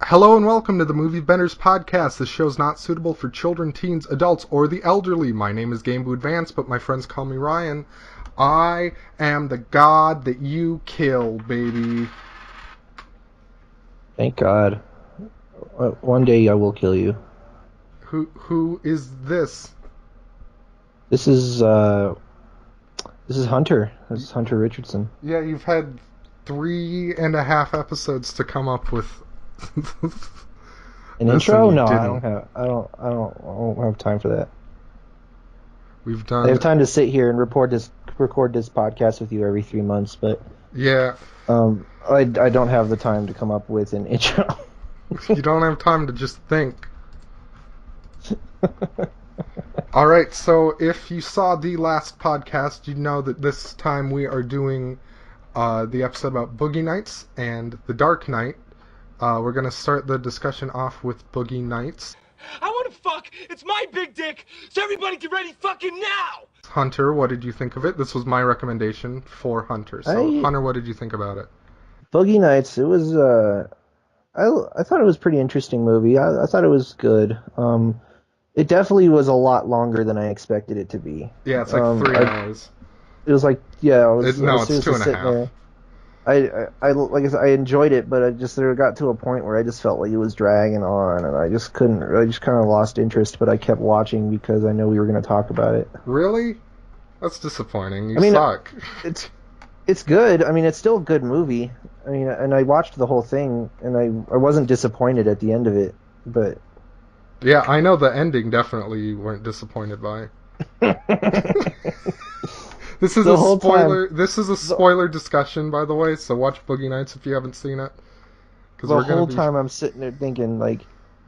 Hello and welcome to the Moviebenders podcast. This show is not suitable for children, teens, adults, or the elderly. My name is Game Boo Advance, but my friends call me Ryan. I am the god that you kill, baby. Thank God. One day I will kill you. Who is this? This is Hunter. This is Hunter Richardson. Yeah, you've had 3.5 episodes to come up with an intro. No, I don't have time for that. I have time to sit here and record this podcast with you every 3 months, but yeah, I don't have the time to come up with an intro. You don't have time to just think. Alright, so if you saw the last podcast, you know that this time we are doing the episode about Boogie Nights and The Dark Knight. We're going to start the discussion off with Boogie Nights. I want to fuck! It's my big dick! So everybody get ready fucking now! Hunter, what did you think of it? This was my recommendation for Hunter. So, Hunter, what did you think about it? Boogie Nights, it was, I thought it was a pretty interesting movie. I thought it was good. It definitely was a lot longer than I expected it to be. Yeah, it's like 3 hours. It was like, yeah, it's 2.5. I enjoyed it, but there got to a point where I just felt like it was dragging on, and I just kind of lost interest, but I kept watching because I know we were going to talk about it. Really? That's disappointing. You suck. It's good. I mean, it's still a good movie. I mean, and I watched the whole thing, and I wasn't disappointed at the end of it, but... Yeah, I know the ending definitely you weren't disappointed by. This is a spoiler. This is a spoiler discussion, by the way. So watch Boogie Nights if you haven't seen it. The whole time I'm sitting there thinking, like,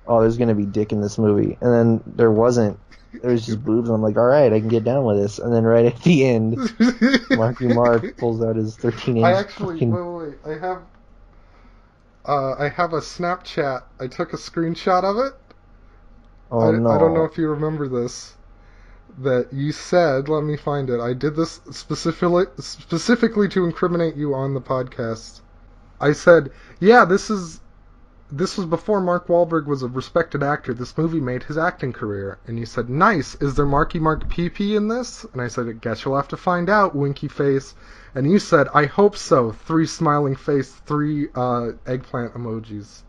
oh, there's gonna be dick in this movie, and then there wasn't. There was just boobs, and I'm like, all right, I can get down with this. And then right at the end, Marky Mark pulls out his 13-inch. I actually wait. I have a Snapchat. I took a screenshot of it. Oh no! I don't know if you remember this. That you said, let me find it. I did this specifically to incriminate you on the podcast. I said, yeah, this was before Mark Wahlberg was a respected actor. This movie made his acting career. And you said, nice. Is there Marky Mark PP in this? And I said, I guess you'll have to find out, winky face. And you said, I hope so. 3 smiling face, 3 eggplant emojis.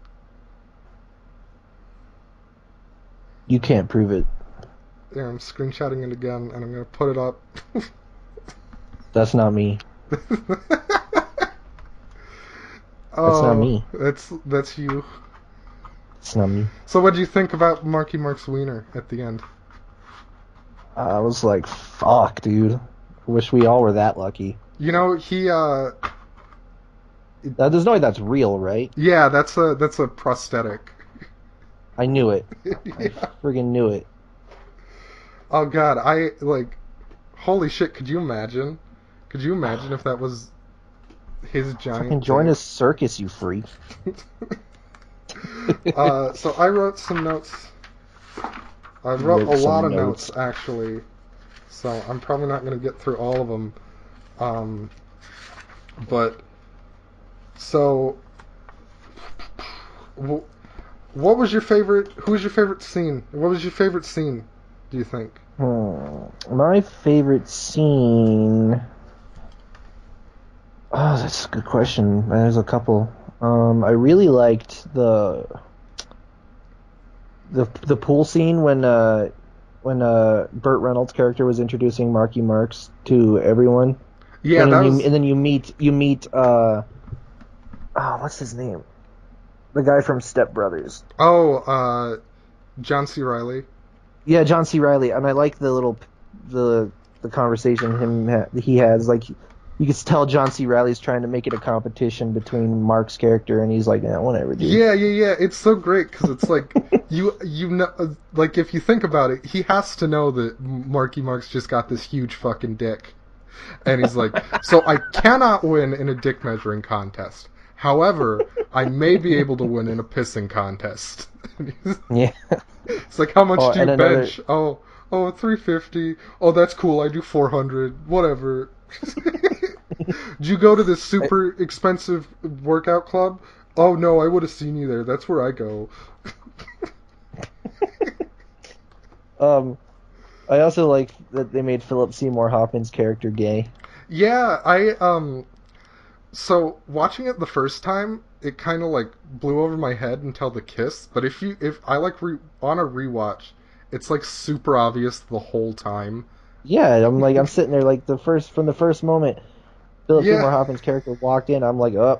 You can't prove it. Yeah, I'm screenshotting it again, and I'm going to put it up. That's not me. That's not me. That's you. It's not me. So what do you think about Marky Mark's wiener at the end? I was like, fuck, dude. Wish we all were that lucky. You know, he, There's no way that's real, right? Yeah, that's a prosthetic. I knew it. Yeah. I friggin' knew it. Oh god, holy shit, could you imagine? Could you imagine if that was his giant... Fucking join a circus, you freak. So I wrote some notes. I wrote a lot of notes, actually. So I'm probably not going to get through all of them. So... What was your favorite... Who was your favorite scene? What was your favorite scene, do you think? My favorite scene... Oh, that's a good question. There's a couple. I really liked the pool scene when Burt Reynolds' character was introducing Marky Marks to everyone. Yeah, and then you meet what's his name? The guy from Step Brothers. Oh, John C. Reilly. Yeah, John C. Reilly, and I like the conversation he has. Like, you can tell John C. Reilly's trying to make it a competition between Mark's character, and he's like, "Yeah, whatever, dude." Yeah. It's so great because it's like you know, like if you think about it, he has to know that Marky Mark's just got this huge fucking dick, and he's like, "So I cannot win in a dick measuring contest. However, I may be able to win in a pissing contest." Yeah. It's like, how much do you bench? Oh, 350. Oh, that's cool. I do 400. Whatever. Do you go to this super expensive workout club? Oh no, I would have seen you there. That's where I go. I also like that they made Philip Seymour Hoffman's character gay. Yeah, so watching it the first time, it kind of like blew over my head until the kiss. But if I like on a rewatch, it's like super obvious the whole time. Yeah, I'm sitting there like from the first moment Philip Yeah, Seymour Hoffman's character walked in, I'm like, oh,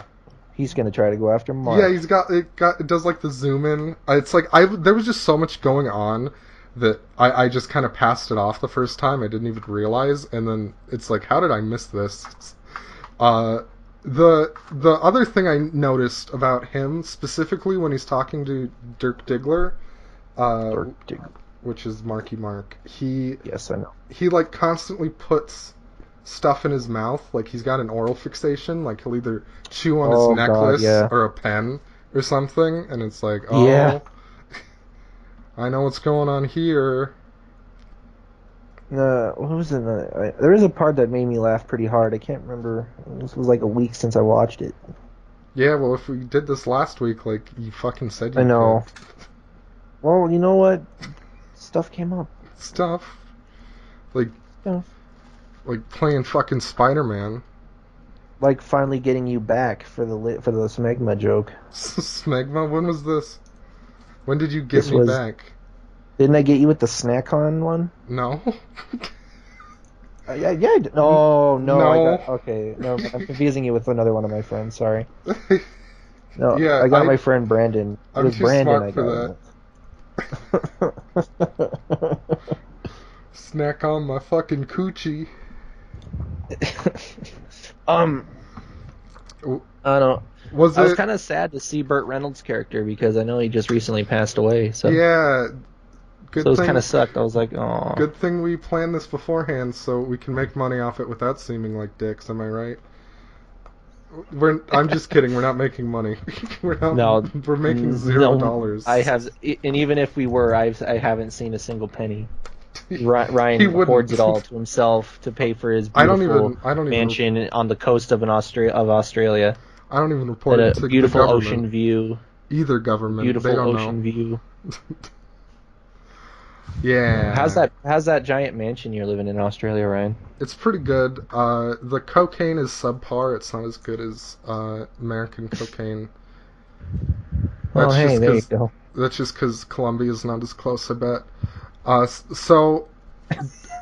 he's gonna try to go after yeah, Mark. it does like the zoom in. It's like there was just so much going on that I just kind of passed it off the first time. I didn't even realize, and then it's like, how did I miss this? Uh, the other thing I noticed about him specifically when he's talking to Dirk Diggler, uh, which is Marky Mark, yes, I know. he like constantly puts stuff in his mouth, like he's got an oral fixation, like he'll either chew on his necklace or a pen or something, and it's like, oh, yeah. I know what's going on here. What was it? There was a part that made me laugh pretty hard. I can't remember. This was like a week since I watched it. Yeah, well, if we did this last week, like you fucking said you I know. could. Well, you know what? Stuff came up. Stuff. Like playing fucking Spider-Man. Like finally getting you back for the smegma joke. Smegma? When was this? When did you get me back? Didn't I get you with the snack-on one? No. Yeah. No. Okay. No, I'm confusing you with another one of my friends. Sorry. No, yeah, I got my friend Brandon. I'm too smart for that. Snack on my fucking coochie. I don't. I was kind of sad to see Burt Reynolds' character because I know he just recently passed away. So yeah, good. So it kind of sucked. I was like, oh. Good thing we planned this beforehand so we can make money off it without seeming like dicks. Am I right? I'm just kidding. We're not making money. We're making $0. And even if we were, I haven't seen a single penny. Ryan hoards it all to himself to pay for his beautiful mansion on the coast of Australia. I don't even report it to beautiful the government. Ocean view. Either government. Beautiful they don't ocean view. Yeah. How's that giant mansion you're living in Australia, Ryan? It's pretty good. The cocaine is subpar. It's not as good as American cocaine. There you go. That's just because Colombia's not as close, I bet. So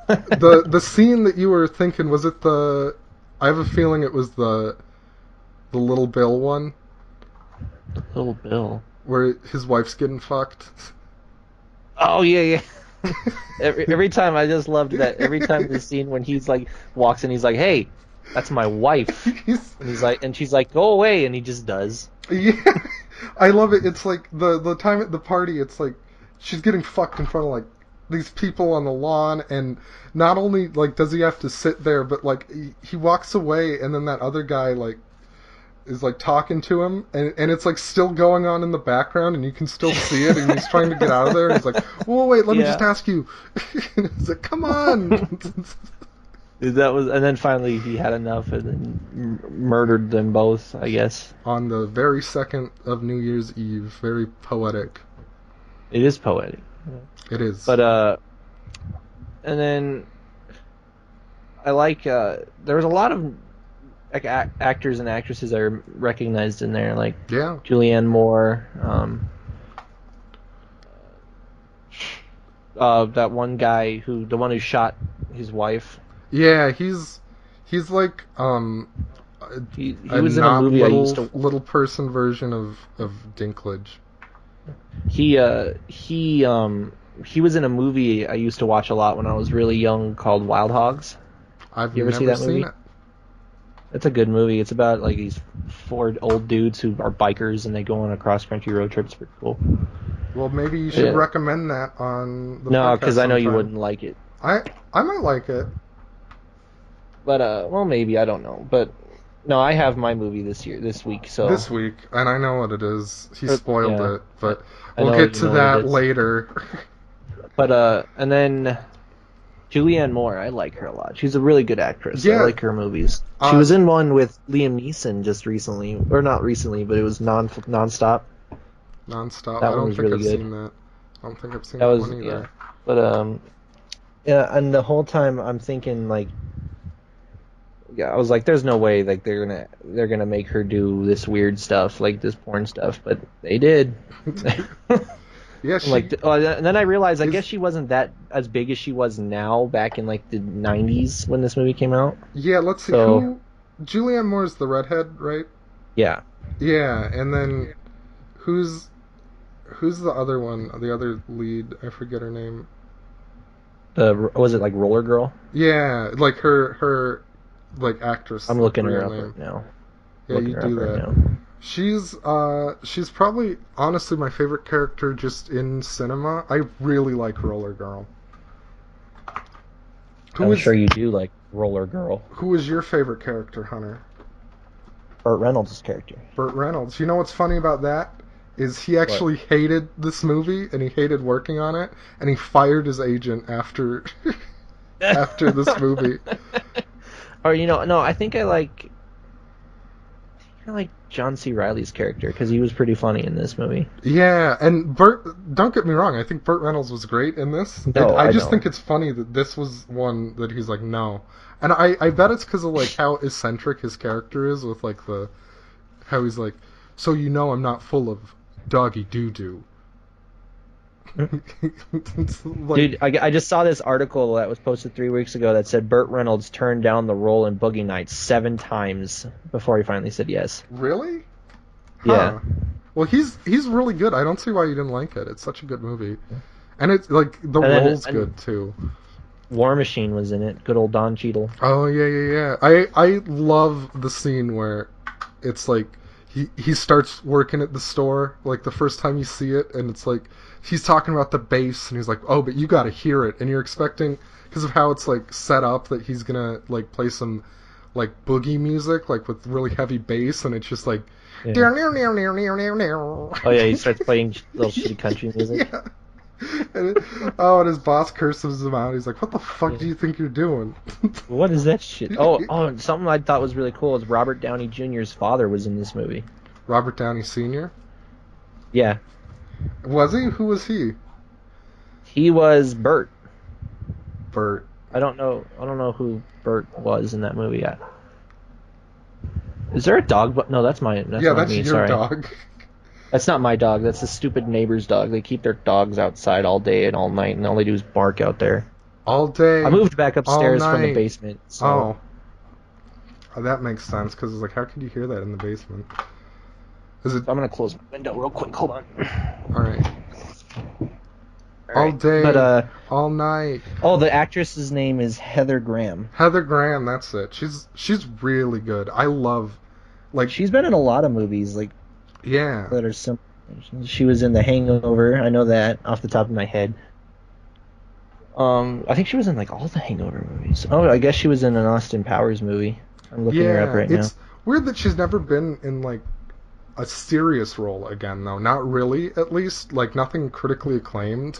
the scene that you were thinking, was it the? I have a feeling it was the Little Bill one. Little Bill. Where his wife's getting fucked. Oh yeah. every time I just loved that. Every time the scene when he's like walks in, he's like, "Hey, that's my wife," and she's like, "Go away," and he just does. Yeah, I love it. It's like the time at the party. It's like she's getting fucked in front of like these people on the lawn, and not only like does he have to sit there, but like he walks away, and then that other guy like is like talking to him, and it's like still going on in the background, and you can still see it, and he's trying to get out of there, and he's like, "Whoa, wait, let me just ask you." And it's like, "Come on." And then finally he had enough, and then murdered them both, I guess. On the very second of New Year's Eve, very poetic. It is poetic. It is. But and then I like there was a lot of actors and actresses I recognized in there, like Julianne Moore, that one guy the one who shot his wife. Yeah, he's like he was in a movie little person version of Dinklage. He was in a movie I used to watch a lot when I was really young called Wild Hogs. You ever see that movie? It. It's a good movie. It's about like these 4 old dudes who are bikers and they go on a cross-country road trip. It's pretty cool. Well, maybe you should recommend that on the podcast. No, because I know you wouldn't like it. I might like it. But well, maybe, I don't know. But no, I have my movie this week. So this week, and I know what it is. He spoiled it, but we'll get to that later. But and then Julianne Moore, I like her a lot. She's a really good actress. Yeah. I like her movies. She was in one with Liam Neeson just recently, or not recently, but it was Nonstop. Nonstop. That I one don't was think really I've good. seen that. I don't think I've seen That that was one either. yeah, but yeah, and the whole time I'm thinking like, yeah, I was like, there's no way like they're gonna make her do this weird stuff like this porn stuff, but they did. Yeah, I'm like, and then I realized I guess she wasn't that as big as she was now back in like the 90s when this movie came out. Yeah, let's see So, who. Julianne Moore's the redhead, right? yeah. Yeah, and then who's the other one? The other lead? I forget her name. Was it like Roller Girl? Yeah, like her like actress. I'm like, looking her real up name. right now. Yeah, you do that. She's probably honestly my favorite character just in cinema. I really like Roller Girl. I'm sure you do like Roller Girl. Who is your favorite character, Hunter? Burt Reynolds' character. Burt Reynolds. You know what's funny about that? Is he actually hated this movie and he hated working on it and he fired his agent after after this movie. Or no, I think I like John C. Reilly's character because he was pretty funny in this movie. Yeah, and don't get me wrong, I think Burt Reynolds was great in this. No, I just think it's funny that this was one that he's like, no. And I bet it's because of like how eccentric his character is with like how he's like, so I'm not full of doggy doo-doo. Like, dude, I just saw this article that was posted 3 weeks ago that said Burt Reynolds turned down the role in Boogie Nights 7 times before he finally said yes. Really? Yeah. Huh. Well, he's really good. I don't see why you didn't like it. It's such a good movie, and it's like the role's good too. War Machine was in it. Good old Don Cheadle. Oh yeah. I love the scene where it's like he starts working at the store like the first time you see it, and it's like he's talking about the bass and he's like, oh, but you got to hear it, and you're expecting because of how it's like set up that he's gonna like play some like boogie music like with really heavy bass, and it's just like oh yeah, he starts playing little shitty country music. Yeah. And his boss curses him out. He's like, what the fuck do you think you're doing? What is that shit? Oh, something I thought was really cool is Robert Downey Jr.'s father was in this movie. Robert Downey Sr.? Yeah. Was he? Who was he? He was Bert. Bert. I don't know who Bert was in that movie yet. Is there a dog? No, that's my. That's yeah, not that's me, your sorry. dog. That's not my dog. That's the stupid neighbor's dog. They keep their dogs outside all day and all night, and all they do is bark out there. All day. I moved back upstairs from the basement. So. Oh, that makes sense because it's like, how could you hear that in the basement? Is it? I'm gonna close my window real quick. Hold on. All right. All day, but all night. Oh, the actress's name is Heather Graham. Heather Graham, that's it. She's really good. I love, like, she's been in a lot of movies, like, yeah, that are similar. She was in The Hangover. I know that off the top of my head. I think she was in like all the Hangover movies. Oh, I guess she was in an Austin Powers movie. I'm looking her up right now. It's weird that she's never been in like a serious role again, though. Not really, at least. Like nothing critically acclaimed.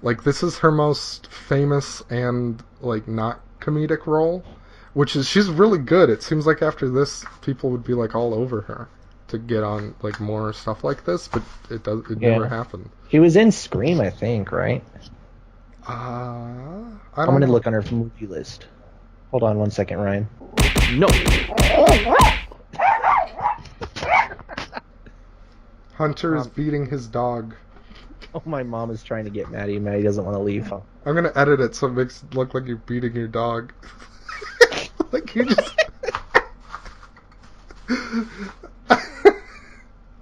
Like this is her most famous and like not comedic role, which is she's really good. It seems like after this, people would be like all over her to get on like more stuff like this, but it never happened. She was in Scream, I think, right? I'm gonna look on her movie list. Hold on 1 second, Ryan. No. Hunter is beating his dog. Oh, my mom is trying to get Maddie. Maddie doesn't want to leave. Huh? I'm gonna edit it so it makes it look like you're beating your dog. Like you just.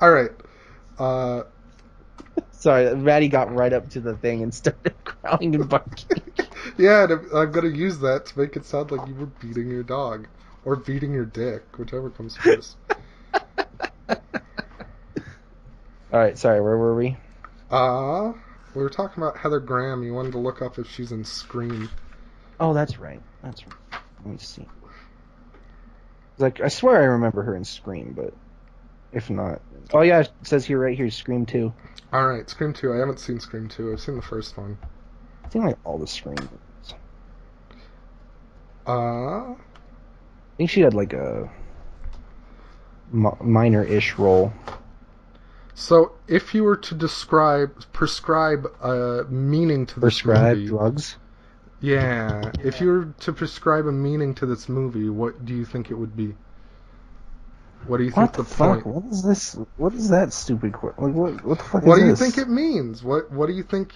All right. Sorry, Maddie got right up to the thing and started growling and barking. Yeah, and I'm gonna use that to make it sound like you were beating your dog or beating your dick, whichever comes first. All right, sorry, where were we? We were talking about Heather Graham. You wanted to look up if she's in Scream. Oh, that's right. That's right. Let me see. Like, I swear I remember her in Scream, but if not... Oh, yeah, it says here right here, Scream 2. Alright, Scream 2. I haven't seen Scream 2. I've seen the first one. I think like all the Scream movies. I think she had like a minor-ish role. So, if you were to prescribe a meaning to this movie... drugs? Yeah. If you were to prescribe a meaning to this movie, what do you think it would be? What do you think the point? What is this? What is that stupid? What the fuck What is do you this? think it means? What do you think?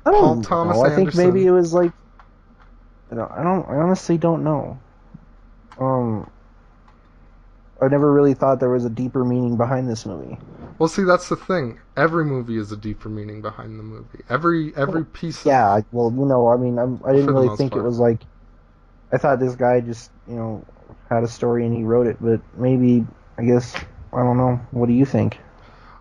I Paul don't Thomas know. I think Anderson... maybe it was like. I honestly don't know. I never really thought there was a deeper meaning behind this movie. Well, see, that's the thing. Every movie is a deeper meaning behind the movie. Every piece. Yeah. Well, I mean, I didn't really think part. it was like. I thought this guy just, had a story and he wrote it, but maybe, I guess, I don't know. What do you think?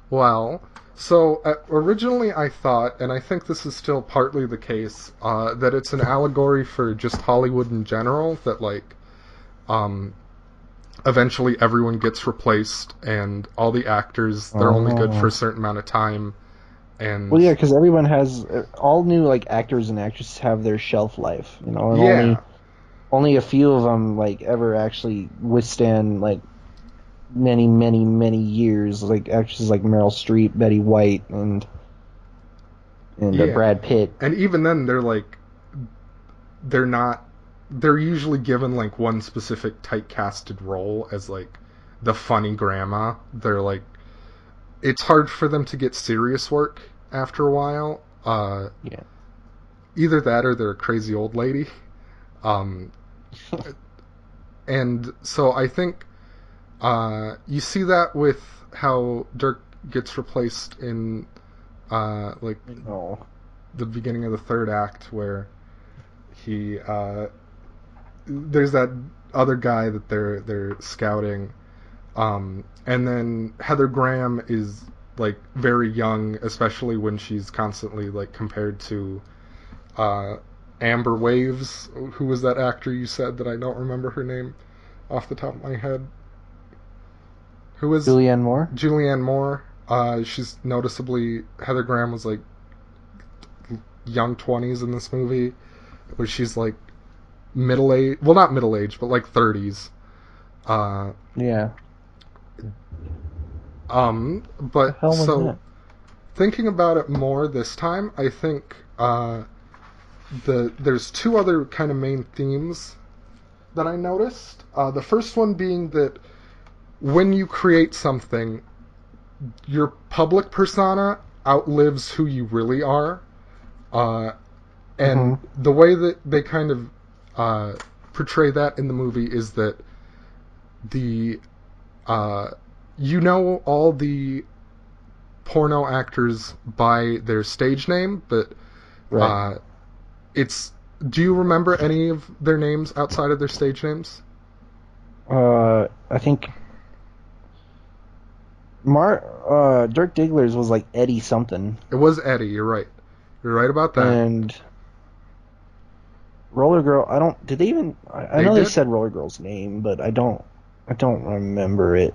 Well, so originally I thought, and I think this is still partly the case, that it's an allegory for just Hollywood in general, that, like, eventually everyone gets replaced, and all the actors, they're only good for a certain amount of time, and... Well, yeah, because everyone has... All new, like, actors and actresses have their shelf life, and yeah. Only a few of them, like, ever actually withstand, like, many, many, many years. Like, actresses like Meryl Streep, Betty White, and Brad Pitt. And even then, they're usually given, like, one specific typecasted role as, like, the funny grandma. They're, like... It's hard for them to get serious work after a while. Yeah. Either that or they're a crazy old lady. And so I think you see that with how Dirk gets replaced in the beginning of the third act, where he there's that other guy that they're scouting, and then Heather Graham is, like, very young, especially when she's constantly, like, compared to Amber Waves. Who was that actor you said that I don't remember her name off the top of my head? Who was... Julianne Moore? Julianne Moore. She's noticeably... Heather Graham was, like, young 20s in this movie, where she's, like, middle-aged... Well, not middle-aged, but, like, 30s. Yeah. But, so... Thinking about it more this time, I think... there's two other kind of main themes that I noticed. The first one being that when you create something, your public persona outlives who you really are. And the way that they kind of portray that in the movie is that all the porno actors by their stage name, but right. Do you remember any of their names outside of their stage names? I think Dirk Diggler's was like Eddie something. It was Eddie, you're right. You're right about that. And Roller Girl, did they even... I know they said Roller Girl's name, but I don't remember it.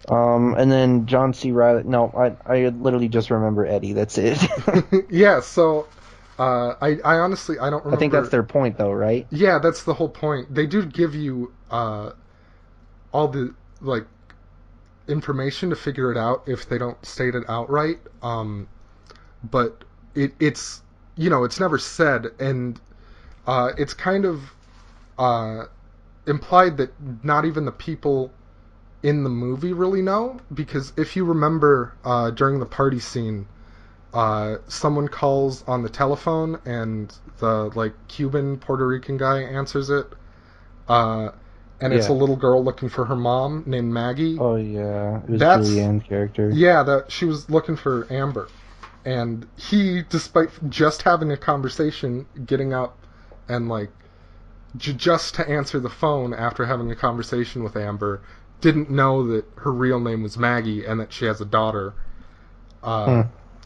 And then John C. Reilly... No, I literally just remember Eddie, that's it. Yeah, so... I honestly, I don't remember... I think that's their point, though, right? Yeah, that's the whole point. They do give you all the, like, information to figure it out if they don't state it outright. But it's it's never said, and it's kind of implied that not even the people in the movie really know, because if you remember during the party scene, someone calls on the telephone and the, like, Cuban Puerto Rican guy answers it, and it's a little girl looking for her mom named Maggie. Oh yeah, it was Julianne's character. Yeah, that she was looking for Amber, and he, despite just having a conversation, getting up and, like, just to answer the phone after having a conversation with Amber, didn't know that her real name was Maggie and that she has a daughter.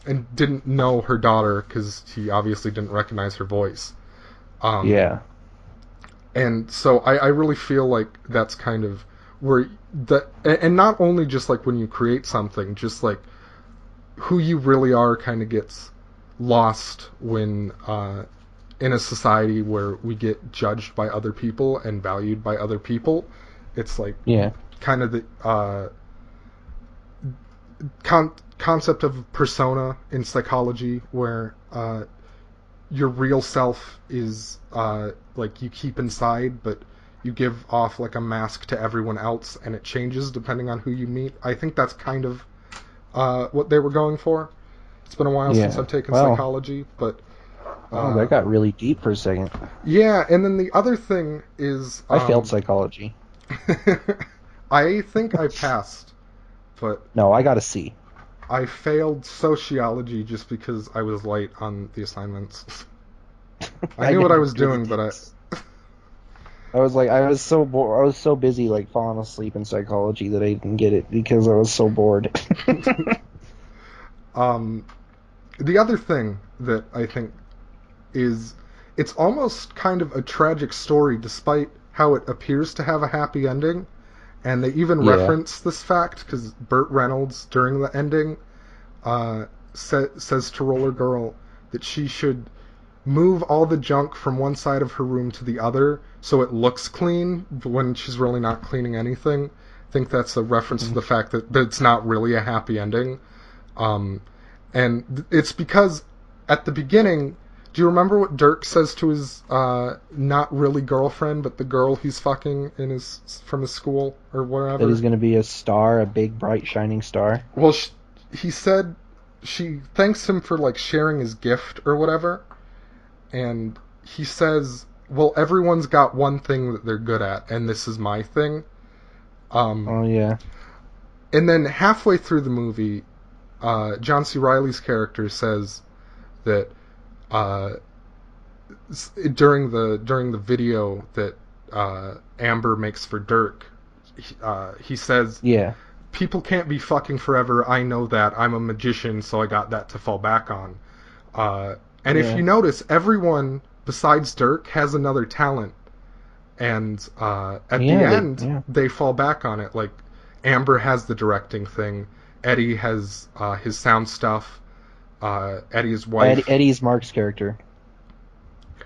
And didn't know her daughter because he obviously didn't recognize her voice. Yeah. And so I really feel like that's kind of where and not only just, like, when you create something, just, like, who you really are kind of gets lost when in a society where we get judged by other people and valued by other people, it's like kind of the concept of persona in psychology, where your real self is like you keep inside, but you give off like a mask to everyone else, and it changes depending on who you meet. I think that's kind of what they were going for. It's been a while since I've taken psychology, but... that got really deep for a second. Yeah, and then the other thing is... I failed psychology. I think I passed, but... No, I got a C. I failed sociology just because I was late on the assignments. I knew what I was doing, but I was so busy like falling asleep in psychology that I didn't get it because I was so bored. The other thing that I think is, it's almost kind of a tragic story despite how it appears to have a happy ending, and they even reference this fact because Burt Reynolds during the ending says to Roller Girl that she should move all the junk from one side of her room to the other so it looks clean when she's really not cleaning anything. I think that's a reference to the fact that it's not really a happy ending. And it's because at the beginning, do you remember what Dirk says to his not really girlfriend, but the girl he's fucking from his school or wherever? That he's going to be a star, a big, bright, shining star. Well, he said she thanks him for like sharing his gift or whatever, and he says, "Well, everyone's got one thing that they're good at, and this is my thing." Oh yeah. And then halfway through the movie, John C. Reilly's character says that during the video that Amber makes for Dirk, he says, people can't be fucking forever. I know that. I'm a magician, so I got that to fall back on. And if you notice, everyone besides Dirk has another talent, and at the end they fall back on it. Like Amber has the directing thing. Eddie has his sound stuff. Eddie's wife. Eddie's Mark's character.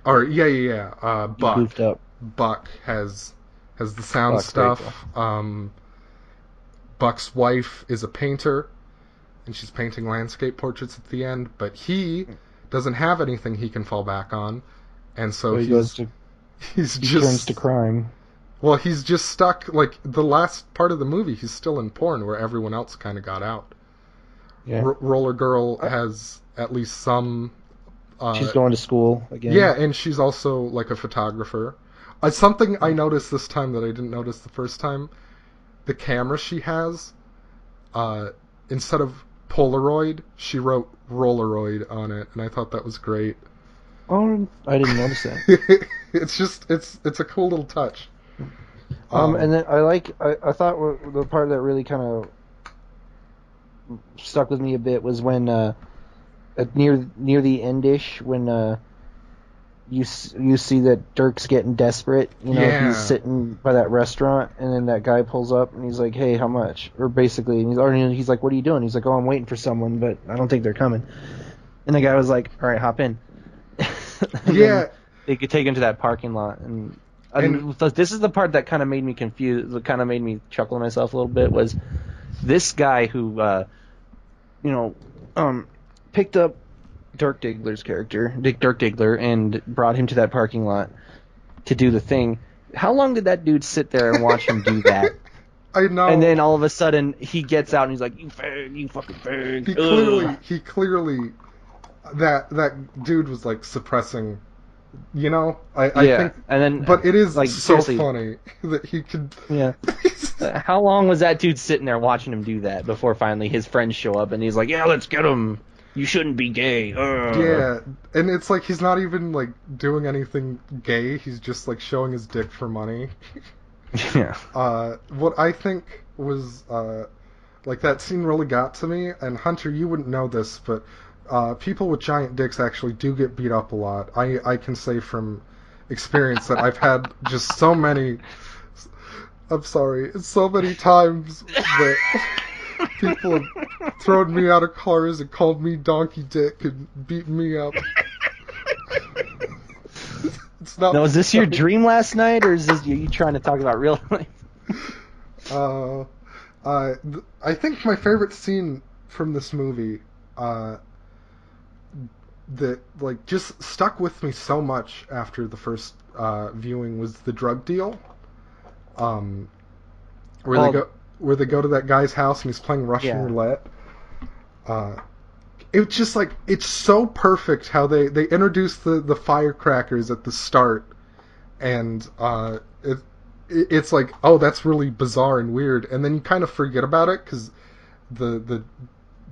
Or Buck. Goofed up. Buck has the sound stuff. Buck's wife is a painter, and she's painting landscape portraits at the end. But he doesn't have anything he can fall back on, and so he turns to crime. Well, he's just stuck, like, the last part of the movie, he's still in porn, where everyone else kind of got out. Yeah. Roller Girl has at least some... she's going to school again. Yeah, and she's also, like, a photographer. Something I noticed this time that I didn't notice the first time, the camera she has, instead of Polaroid, she wrote Rolleroid on it, and I thought that was great. Oh, I didn't notice that. It's a cool little touch. And then I thought the part that really kind of stuck with me a bit was when near the endish when you see that Dirk's getting desperate. He's sitting by that restaurant, and then that guy pulls up and he's like, "Hey, how much?" Or basically, and he's like, "What are you doing?" He's like, "Oh, I'm waiting for someone, but I don't think they're coming." And the guy was like, "All right, hop in." Yeah. They could take him to that parking lot, and this is the part that kind of made me confused. That kind of made me chuckle to myself a little bit. Was this guy who, picked up Dirk Diggler's character, Dirk Diggler, and brought him to that parking lot to do the thing. How long did that dude sit there and watch him do that? I know. And then all of a sudden he gets out and he's like, "You fag, you fucking fag." He clearly, that dude was like suppressing. I think, and then, but it is like so funny that he could. Yeah. How long was that dude sitting there watching him do that before finally his friends show up and he's like, "Yeah, let's get him. You shouldn't be gay." Yeah, and it's like he's not even like doing anything gay. He's just like showing his dick for money. Yeah. What I think was like that scene really got to me, and Hunter, you wouldn't know this, but. People with giant dicks actually do get beat up a lot. I can say from experience that I've had just so many... I'm sorry. So many times that people have thrown me out of cars and called me donkey dick and beaten me up. not. Now, is this your dream last night, or is this you trying to talk about real life? I think my favorite scene from this movie, that like just stuck with me so much after the first viewing was the drug deal. Where they go to that guy's house and he's playing Russian roulette. It's just like, it's so perfect how they introduce the firecrackers at the start, and it's like, oh, that's really bizarre and weird, and then you kind of forget about it because the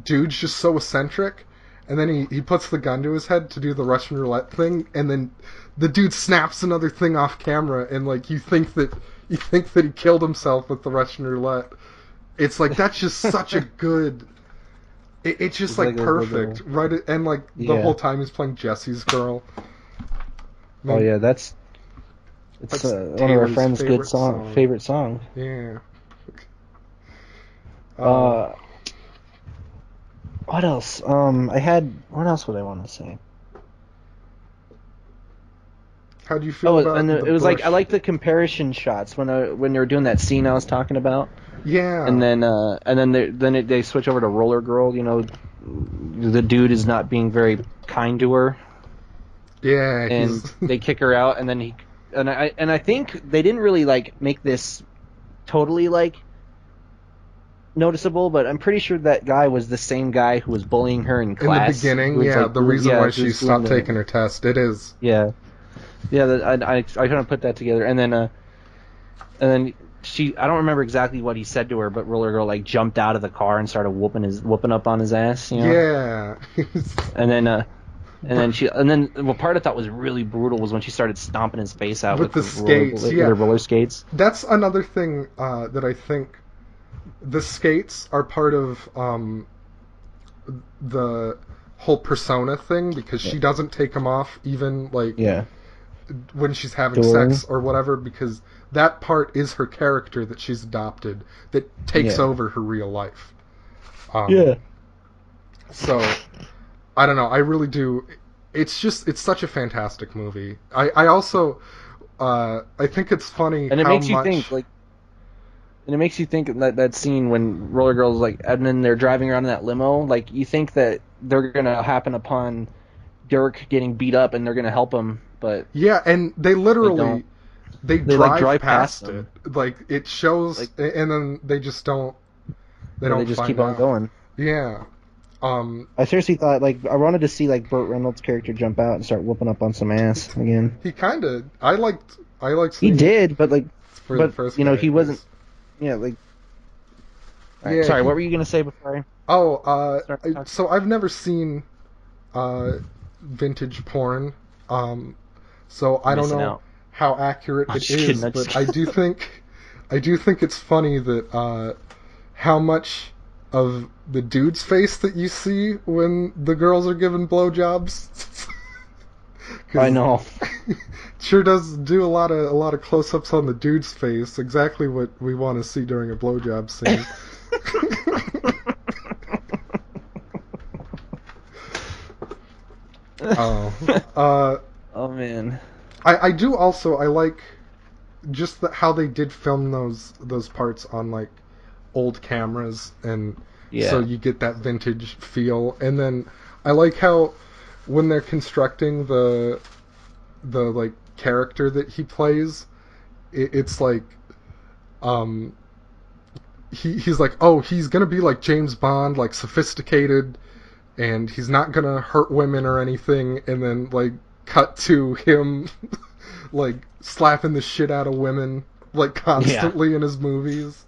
dude's just so eccentric, and then he puts the gun to his head to do the Russian roulette thing, and then the dude snaps another thing off camera, and like you think that he killed himself with the Russian roulette. It's like, that's just such a good. It's just like perfect, right? And like the whole time he's playing Jesse's girl. Oh yeah, it's one of our friends' favorite song. Yeah. What else? What else would I want to say? How do you feel about and the it was bush? like, I like the comparison shots when they were doing that scene I was talking about. Yeah. And then they switch over to Roller Girl. You know, the dude is not being very kind to her. Yeah. And they kick her out, and then I think they didn't really like make this totally like noticeable, but I'm pretty sure that guy was the same guy who was bullying her in class. In the beginning, yeah, like, the reason why she stopped taking her test. It is. Yeah. Yeah, I kind of put that together, and then I don't remember exactly what he said to her, but Roller Girl like jumped out of the car and started whooping up on his ass. You know? Yeah. and then what part I thought was really brutal was when she started stomping his face out with the skates. With her roller skates. That's another thing that I think the skates are part of the whole persona thing, because she doesn't take them off even like when she's having sex or whatever, because that part is her character that she's adopted that takes over her real life. So, I don't know. I really do. It's such a fantastic movie. I also, I think it's funny and it how makes you much... think, like, and it makes you think that scene when Roller Girl's like, and then they're driving around in that limo, like, you think that they're gonna happen upon Dirk getting beat up and they're gonna help him, but yeah, and they literally they drive past it. Like, it shows, like, and then they just don't. They just keep on going. Yeah. I seriously thought, like, I wanted to see like Burt Reynolds' character jump out and start whooping up on some ass again. He kind of. I liked. He did, but like, he wasn't. Yeah, like. Right, sorry, what were you gonna say before? So I've never seen vintage porn, so I don't know how accurate it is, but I do think it's funny that how much of the dude's face that you see when the girls are giving blowjobs. I know. Sure does do a lot of close-ups on the dude's face, exactly what we want to see during a blowjob scene. Oh man. I do also, I like just how they did film those parts on like old cameras, and so you get that vintage feel. And then I like how when they're constructing the like character that he plays, it's like he's like, oh, he's gonna be like James Bond, like sophisticated, and he's not gonna hurt women or anything, and then like cut to him like slapping the shit out of women like constantly in his movies.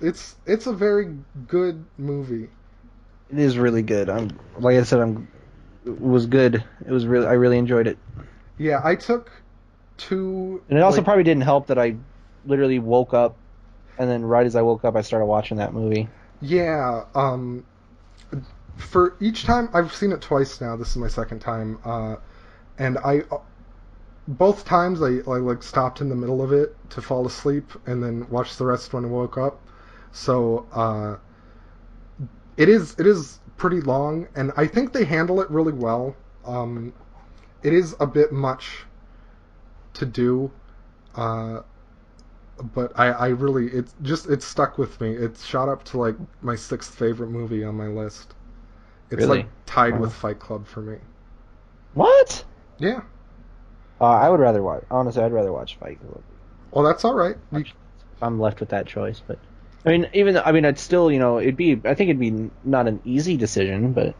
It's a very good movie. It is really good. Like I said, it was good. It was I really enjoyed it. Yeah, I took two. And it also probably didn't help that I literally woke up, and then right as I woke up, I started watching that movie. Yeah. For each time, I've seen it twice now. This is my second time, and both times I like stopped in the middle of it to fall asleep and then watched the rest when I woke up. So it is pretty long, and I think they handle it really well. It is a bit much to do, but I really, it stuck with me. It shot up to like my 6th favorite movie on my list. It's Really? like tied with Fight Club for me. What? Yeah. I would rather watch. Honestly, I'd rather watch Fight Club. Well, that's all right. I'm left with that choice, but I mean, I'd still, I think it'd be not an easy decision, but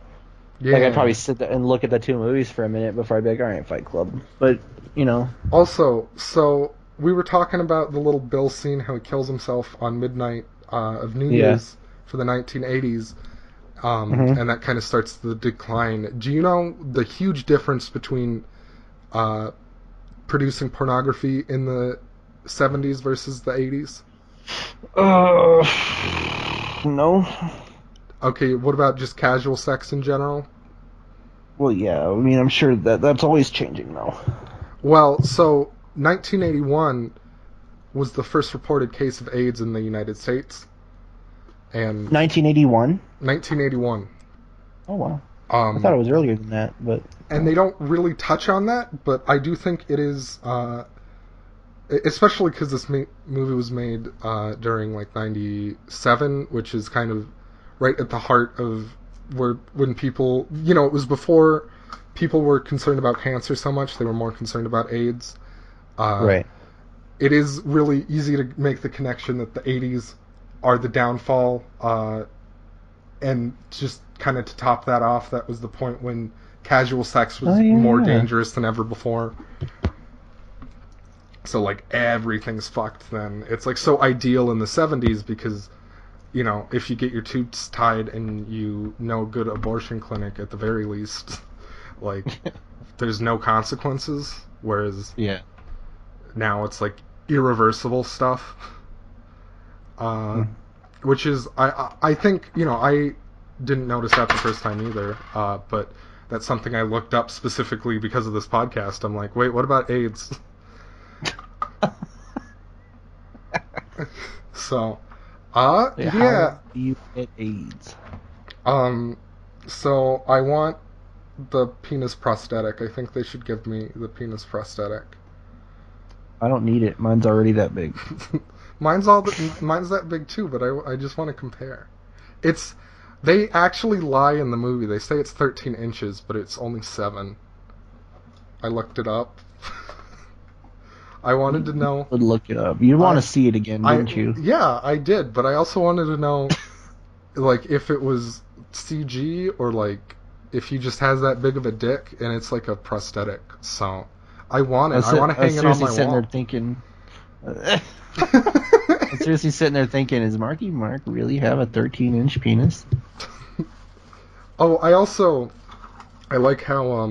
Yeah. like I'd probably sit there and look at the two movies for a minute before I'd be like, all right, Fight Club. But Also, so we were talking about the little Bill scene, how he kills himself on midnight of New Year's for the 1980s, and that kind of starts the decline. Do you know the huge difference between producing pornography in the 70s versus the 80s? No. Okay, what about just casual sex in general? Well, yeah, I mean, I'm sure that's always changing now. Well, so 1981 was the first reported case of AIDS in the United States. And 1981? 1981. Oh, wow. I thought it was earlier than that, but... And they don't really touch on that, but I do think it is... especially because this movie was made during like 97, which is kind of right at the heart of when people, it was before people were concerned about cancer so much, they were more concerned about AIDS. Right. It is really easy to make the connection that the 80s are the downfall, and just kind of to top that off, that was the point when casual sex was more dangerous than ever before. So, like, everything's fucked then. It's, like, so ideal in the 70s because, if you get your tubes tied and you know a good abortion clinic at the very least, like, there's no consequences. Whereas now it's, like, irreversible stuff. Which is, I think, I didn't notice that the first time either, but that's something I looked up specifically because of this podcast. I'm like, wait, what about AIDS? So, How do you get AIDS? So I want the penis prosthetic. I think they should give me the penis prosthetic. I don't need it. Mine's already that big. Mine's that big too, but I just want to compare. They actually lie in the movie. They say it's 13 inches, but it's only 7. I looked it up. I wanted to know. Would look it up. You want to see it again, didn't you? Yeah, I did, but I also wanted to know, like, if it was CG or like if he just has that big of a dick and it's like a prosthetic. So I want it. I want to hang it on my sitting wall. There thinking. I'm seriously sitting there thinking, does Marky Mark really have a 13-inch penis? Oh, I like how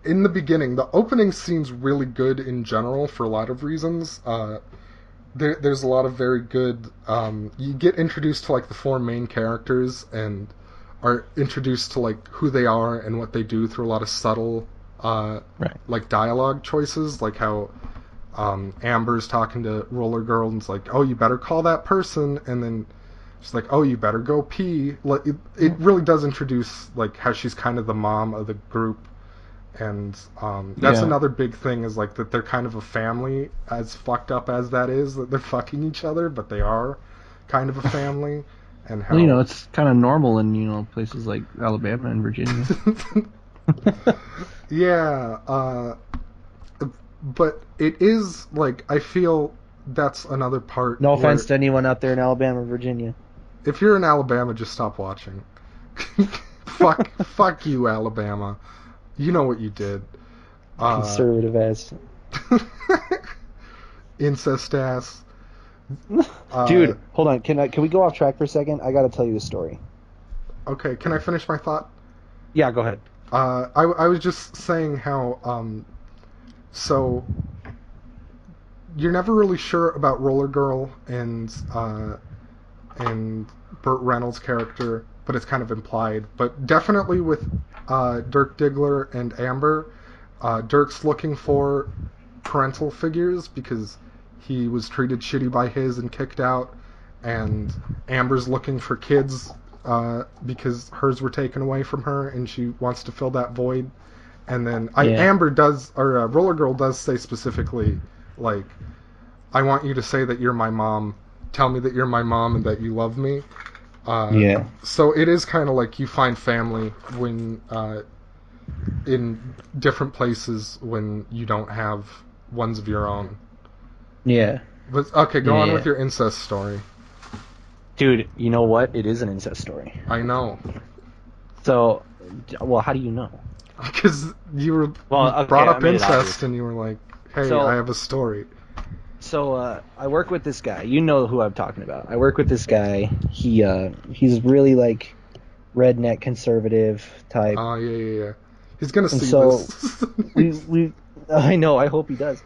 in the beginning, the opening scene's really good in general for a lot of reasons. There's a lot of very good... you get introduced to, like, the 4 main characters and are introduced to, like, who they are and what they do through a lot of subtle, like, dialogue choices, like how Amber's talking to Roller Girl and it's like, oh, you better call that person, and then she's like, oh, you better go pee. Like, it really does introduce, like, how she's kind of the mom of the group. And that's another big thing, is like that they're kind of a family, as fucked up as that is, that they're fucking each other, but they are kind of a family. And how... Well, it's kind of normal in places like Alabama and Virginia. Yeah, but it is like, I feel that's another part. No offense to anyone out there in Alabama or Virginia. If you're in Alabama, just stop watching. Fuck you, Alabama. You know what you did. Conservative ass. Incest ass. Dude, hold on. Can we go off track for a second? I gotta tell you a story. Okay, can I finish my thought? Yeah, go ahead. I was just saying how, so, you're never really sure about Roller Girl and Burt Reynolds' character, but it's kind of implied. But definitely with Dirk Diggler and Amber, Dirk's looking for parental figures because he was treated shitty by his and kicked out, and Amber's looking for kids because hers were taken away from her, and she wants to fill that void. And then Amber does, or Roller Girl does say specifically, like, I want you to say that you're my mom. Tell me that you're my mom and that you love me. So it is kind of like you find family when in different places when you don't have ones of your own. Yeah. But okay, go on with your incest story. Dude, you know what? It is an incest story. I know. So, well, how do you know? Because you brought up incest and you were like, hey, I have a story. So, I work with this guy. You know who I'm talking about. I work with this guy. He's really like redneck conservative type. Oh, yeah. He's gonna see this. I know. I hope he does.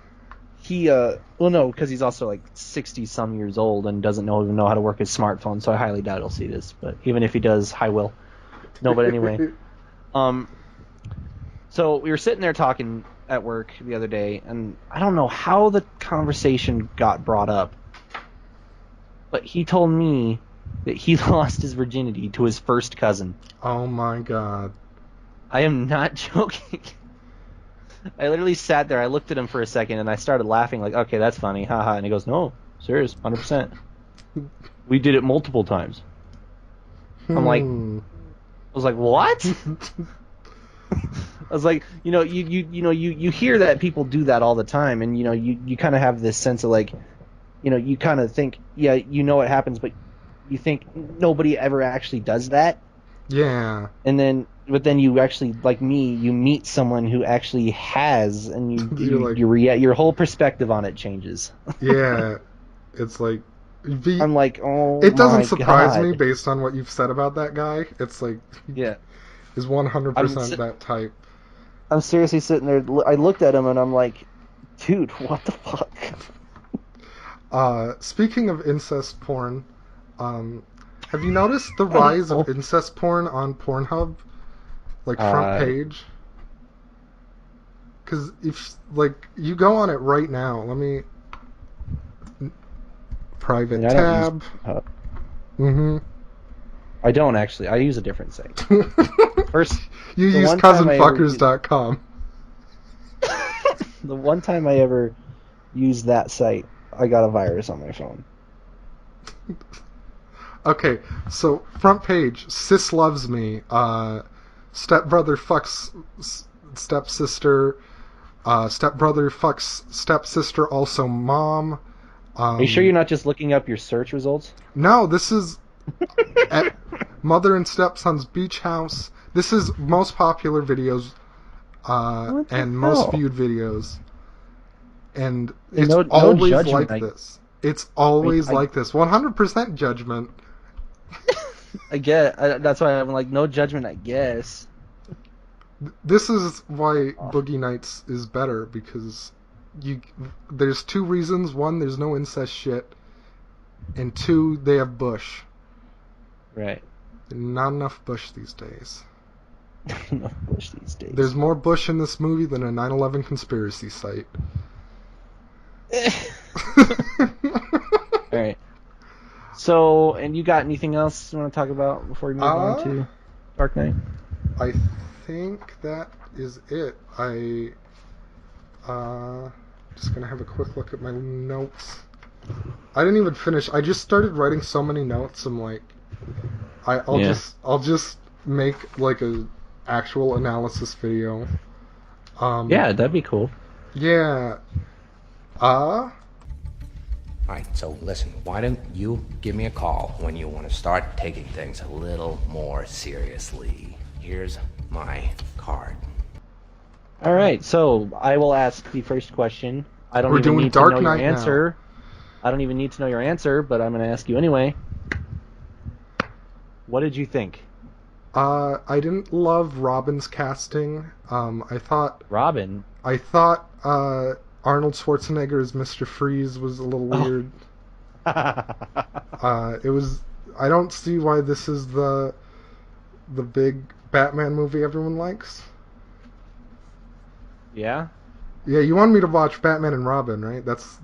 Because he's also like 60-some years old and doesn't even know how to work his smartphone, so I highly doubt he'll see this. But even if he does, I will. No, but anyway. So we were sitting there talking at work the other day, and I don't know how the conversation got brought up, but he told me that he lost his virginity to his first cousin. Oh my god. I am not joking. I literally sat there, I looked at him for a second, and I started laughing like, okay, that's funny, haha. And he goes, no, serious, 100%. We did it multiple times. I'm like, I was like, what? I was like, you hear that people do that all the time, and you kind of have this sense of like, you kind of think, yeah, it happens, but you think nobody ever actually does that. Yeah. But then you actually, like me, you meet someone who actually has, and your whole perspective on it changes. Yeah, it's like I'm like, oh, it doesn't surprise me based on what you've said about that guy. It's like, is 100% that type. I'm seriously sitting there. I looked at him and I'm like, dude, what the fuck? Speaking of incest porn, have you noticed the rise of incest porn on Pornhub? Like front page? Because if, like, you go on it right now, let me... Private tab. I don't actually. I use a different site. First, you use cousinfuckers.com. The one time I ever used that site, I got a virus on my phone. Okay, so front page, sis loves me, stepbrother fucks stepsister, stepbrother fucks stepsister, also mom. Are you sure you're not just looking up your search results? No, this is at mother and stepson's beach house. This is most popular videos and most viewed videos. And it's always like this. It's always like this. 100% judgment. I get. That's why I'm like, no judgment, I guess. This is why Boogie Nights is better, because there's two reasons. One, there's no incest shit. And two, they have bush. Right. Not enough bush these days. Not enough bush these days. There's more bush in this movie than a 9/11 conspiracy site. Alright. So, and you got anything else you want to talk about before we move on to Dark Knight? I think that is it. Just gonna have a quick look at my notes. I didn't even finish. I just started writing so many notes. I'm like, I'll just make like a actual analysis video. Yeah, that'd be cool. Yeah. Alright, so listen, why don't you give me a call when you want to start taking things a little more seriously. Here's my card. Alright, so I will ask the first question. I don't We're even doing need Dark to know Knight your answer. now. I don't even need to know your answer, but I'm going to ask you anyway. What did you think? I didn't love Robin's casting. I thought Robin? I thought Arnold Schwarzenegger as Mr. Freeze was a little weird. It was. I don't see why this is the big Batman movie everyone likes. Yeah? Yeah, you wanted me to watch Batman and Robin, right? That's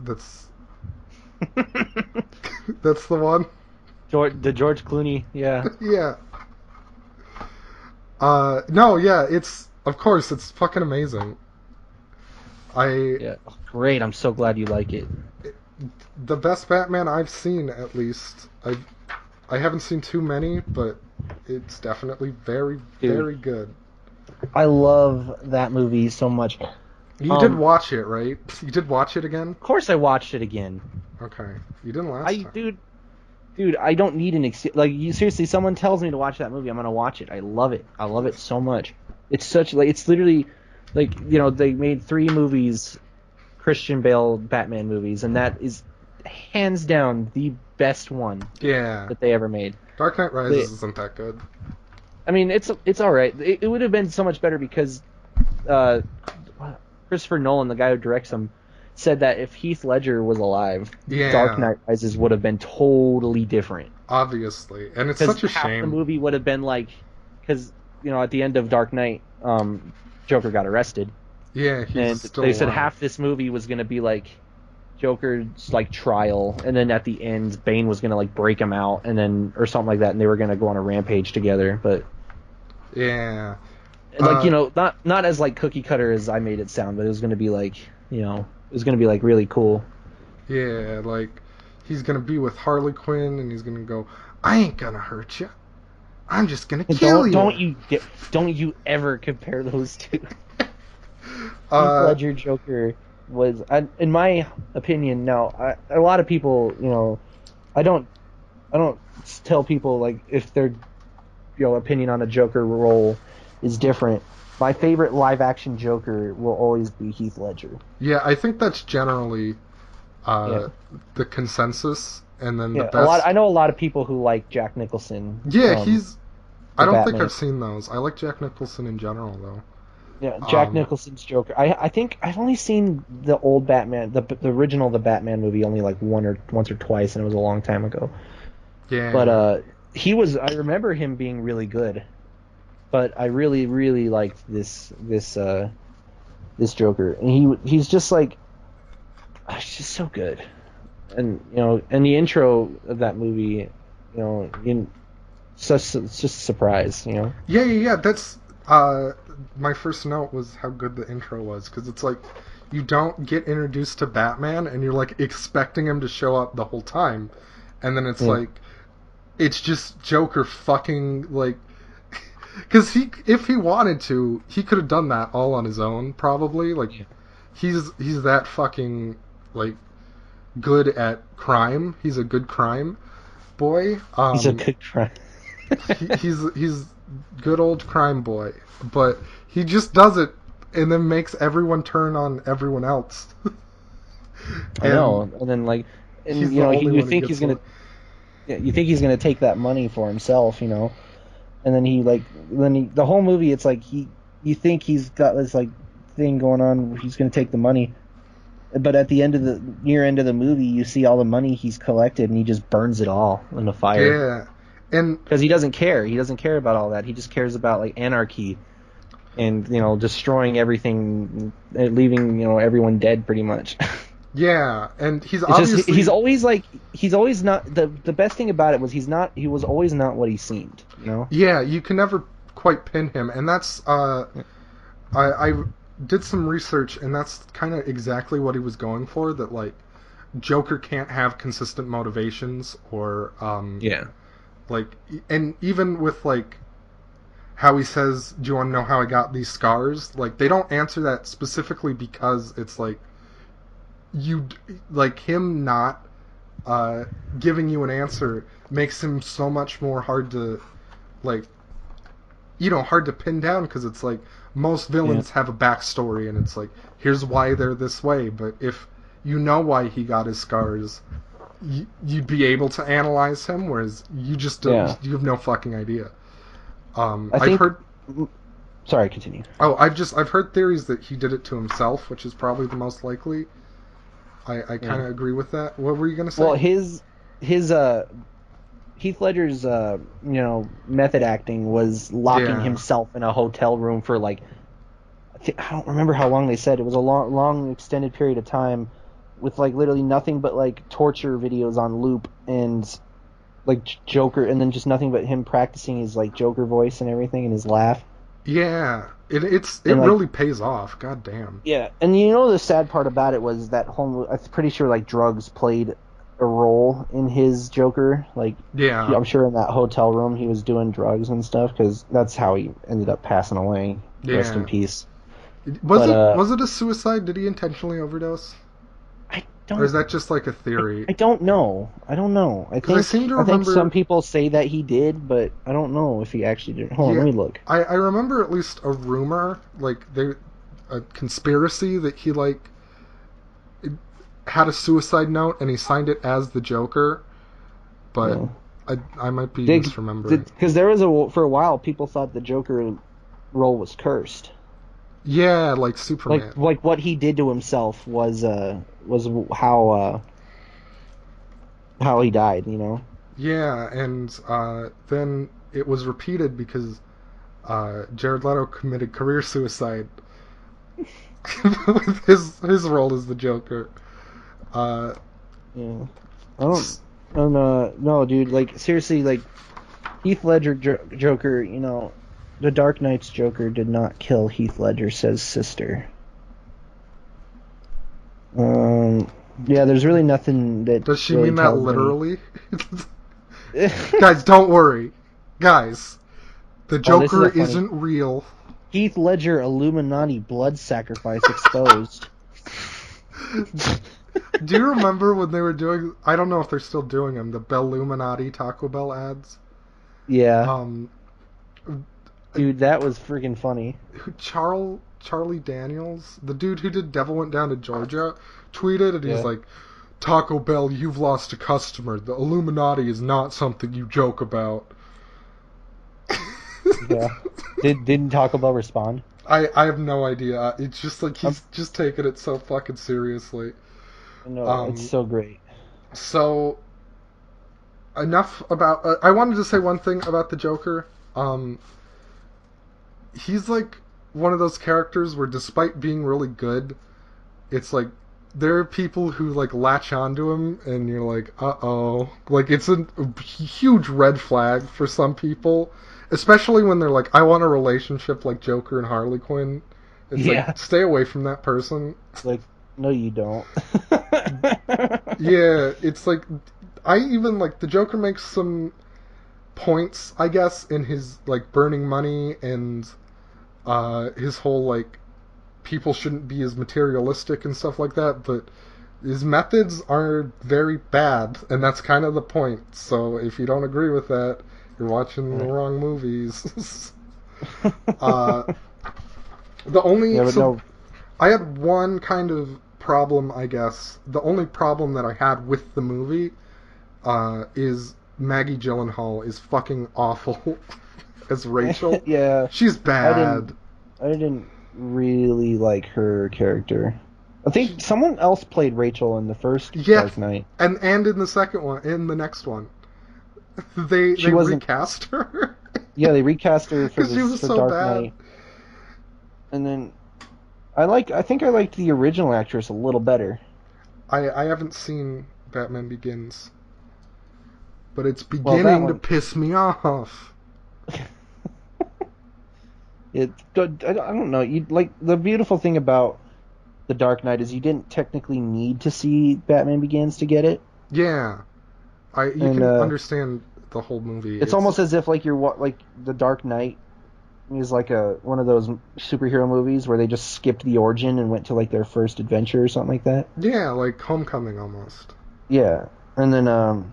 that's the one. The George Clooney, yeah. Yeah. No, yeah, it's fucking amazing. Yeah, great. I'm so glad you like it. The best Batman I've seen, at least. I haven't seen too many, but it's definitely very, very good. I love that movie so much. You did watch it, right? You did watch it again? Of course I watched it again. Okay. You didn't last time. Dude, I don't need an excuse. Like, seriously, someone tells me to watch that movie, I'm gonna watch it. I love it. I love it so much. It's it's literally, like, you know, they made 3 movies, Christian Bale Batman movies, and that is hands down the best one that they ever made. Dark Knight Rises isn't that good. I mean, it's all right. It would have been so much better because Christopher Nolan, the guy who directs them, said that if Heath Ledger was alive, Dark Knight Rises would have been totally different. Obviously, and it's such a half shame. The movie would have been like, because at the end of Dark Knight, Joker got arrested. Yeah, he's still they said alive. half this movie was going to be like Joker's like trial, and then at the end, Bane was going to like break him out, and then or something like that, and they were going to go on a rampage together. But yeah, like not as like cookie cutter as I made it sound, but it was going to be like it was going to be like really cool. Yeah, like he's going to be with Harley Quinn, and he's going to go, "I ain't gonna hurt you. I'm just gonna kill you." Don't you ever compare those two. Heath Ledger Joker was, in my opinion, now a lot of people, I don't tell people like if their opinion on a Joker role is different. My favorite live action Joker will always be Heath Ledger. Yeah, I think that's generally the consensus, and then the best. I know a lot of people who like Jack Nicholson. Yeah, I don't think Batman. I've seen those. I like Jack Nicholson in general, though. Yeah, Jack Nicholson's Joker. I think I've only seen the old Batman, the original The Batman movie, only like once or twice, and it was a long time ago. Yeah. But I remember him being really good. But I really, really liked this Joker, and he's just like, he's just so good, and and the intro of that movie, it's just a surprise, Yeah. That's my first note was how good the intro was, because it's like you don't get introduced to Batman and you're like expecting him to show up the whole time, and then it's like it's just Joker fucking like, because if he wanted to, he could have done that all on his own probably. Like he's that fucking like good at crime. He's a good crime boy. He's a good crime. he's good old crime boy, but he just does it and then makes everyone turn on everyone else. I know, and then like, and you think he's gonna take that money for himself, and then the whole movie, it's like you think he's got this like thing going on where he's gonna take the money, but at the near end of the movie, you see all the money he's collected and he just burns it all in the fire. Yeah. And because he doesn't care about all that. He just cares about like anarchy and destroying everything, leaving everyone dead pretty much. Yeah, and he's always not the best thing about it was he was always not what he seemed. Yeah, you can never quite pin him, and that's I did some research, and that's kind of exactly what he was going for. That like Joker can't have consistent motivations or like, and even with like how he says, "Do you want to know how I got these scars?" Like they don't answer that specifically because it's like him not giving you an answer makes him so much more hard to hard to pin down, because it's like most villains have a backstory and it's like here's why they're this way, but if you know why he got his scars, you'd be able to analyze him, whereas you just don't. You have no fucking idea. I've heard. Sorry, continue. Oh, I've heard theories that he did it to himself, which is probably the most likely. I kind of agree with that. What were you gonna say? Well, his Heath Ledger's method acting was locking himself in a hotel room for like I don't remember how long they said. It was a long extended period of time with like literally nothing but like torture videos on loop, and like Joker, and then just nothing but him practicing his like Joker voice and everything and his laugh. Yeah, it And, like, really pays off. God damn. Yeah, and the sad part about it was that I'm pretty sure like drugs played a role in his Joker. Like, Yeah. I'm sure in that hotel room he was doing drugs and stuff because that's how he ended up passing away. Yeah. Rest in peace. Was it a suicide? Did he intentionally overdose? Or is that just like a theory? I don't know. I seem to remember, I think some people say that he did, but I don't know if he actually did. Hold on, let me look. I remember at least a rumor, like a conspiracy that he like had a suicide note and he signed it as the Joker, but I might be misremembering. Because for a while people thought the Joker role was cursed. Yeah, like Superman. Like what he did to himself was how he died, you know? Yeah, and then it was repeated because Jared Leto committed career suicide with his role as the Joker. Yeah. No, dude, like, seriously, like, Heath Ledger Joker, you know, the Dark Knight's Joker did not kill Heath Ledger, says Sister. Yeah, there's really nothing that... Does she mean that literally? Guys, don't worry. Guys, the Joker isn't real. Heath Ledger Illuminati blood sacrifice exposed. Do you remember when they were doing... I don't know if they're still doing them, the Belluminati Taco Bell ads? Yeah. Dude, that was freaking funny. Charlie Daniels, the dude who did Devil Went Down to Georgia, tweeted and he's like, Taco Bell, you've lost a customer. The Illuminati is not something you joke about. Yeah. Didn't Taco Bell respond? I have no idea. It's just like he's just taking it so fucking seriously. No, it's so great. So, enough about... I wanted to say one thing about the Joker. He's like one of those characters where despite being really good, it's like there are people who like latch onto him and you're like, uh-oh. Like it's a huge red flag for some people, especially when they're like, I want a relationship like Joker and Harley Quinn. It's like, stay away from that person. Like, no you don't. Yeah, it's like, I even like, the Joker makes some points, I guess, in his like burning money and his whole like people shouldn't be as materialistic and stuff like that, but his methods are very bad, and that's kind of the point. So if you don't agree with that, you're watching the wrong movies. I had one kind of problem, I guess. The only problem that I had with the movie is Maggie Gyllenhaal is fucking awful as Rachel. Yeah. She's bad. I didn't really like her character. I think someone else played Rachel in the first Dark Knight. And in the second one, in the next one. They recast her. Yeah, they recast her for Dark bad. Knight. And then I think I liked the original actress a little better. I haven't seen Batman Begins. But it's beginning to piss me off. I don't know. The beautiful thing about The Dark Knight is you didn't technically need to see Batman Begins to get it. Yeah, you can understand the whole movie. It's almost as if The Dark Knight is like one of those superhero movies where they just skipped the origin and went to like their first adventure or something like that. Yeah, like Homecoming almost. Yeah, and then The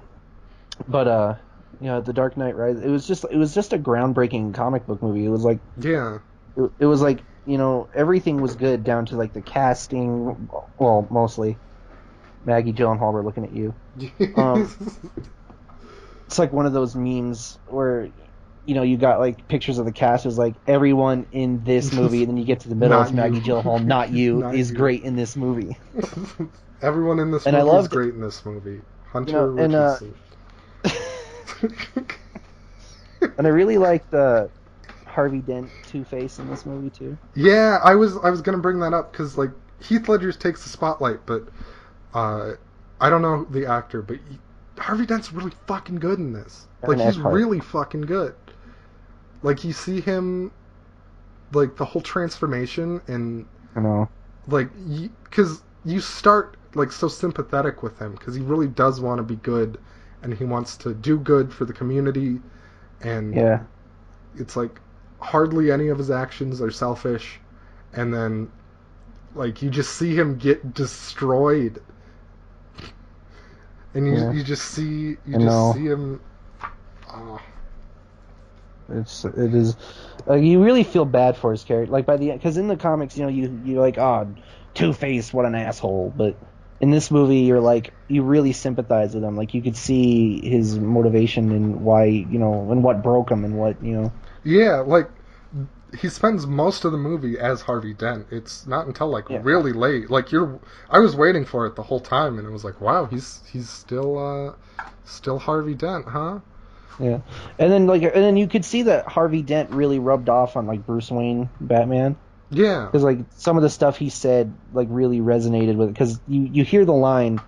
Dark Knight Rises. It was just a groundbreaking comic book movie. It was like it was like, you know, everything was good down to like the casting. Well, mostly Maggie Gyllenhaal. We're looking at you. It's like one of those memes where, you know, you got like pictures of the cast. It was like everyone in this movie, and then you get to the middle, it's Maggie Gyllenhaal, not you, is great in this movie. Everyone in this movie is great in this movie. Hunter Richardson. And I really liked Harvey Dent Two-Face in this movie too. Yeah, I was gonna bring that up because like Heath Ledger takes the spotlight, but I don't know the actor, but Harvey Dent's really fucking good in this. And Like, he's Eckhart. really fucking good. Like, you see him, like, the whole transformation, and, I know. like, because you start, like, so sympathetic with him, because he really does want to be good, and he wants to do good for the community, and Yeah. it's like, hardly any of his actions are selfish, and then, like, you just see him get destroyed. And you just see him. It is. You really feel bad for his character, like by the end, because in the comics, you know, you're like, oh, Two-Face, what an asshole. But in this movie, you're like, you really sympathize with him. Like, you could see his motivation and why, you know, and what broke him and what, you know. Yeah, like, he spends most of the movie as Harvey Dent. It's not until, like, really late. Like, I was waiting for it the whole time, and it was like, wow, he's still Harvey Dent, huh? Yeah. And then you could see that Harvey Dent really rubbed off on, like, Bruce Wayne Batman. Yeah. Because, like, some of the stuff he said, like, really resonated with it. Because you hear the line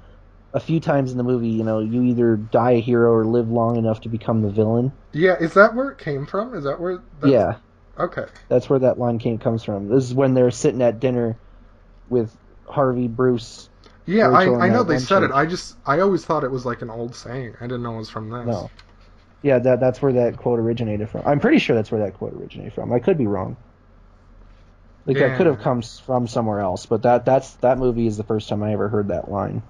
a few times in the movie, you know, you either die a hero or live long enough to become the villain. Yeah, is that where it came from? Is that where... Yeah. Okay. That's where that line comes from. This is when they're sitting at dinner with Harvey, Bruce... Yeah, Rachel, I know they said chick. it. I always thought it was, like, an old saying. I didn't know it was from this. No. Yeah, that's where that quote originated from. I'm pretty sure that's where that quote originated from. I could be wrong. Like, that could have come from somewhere else, but that movie is the first time I ever heard that line.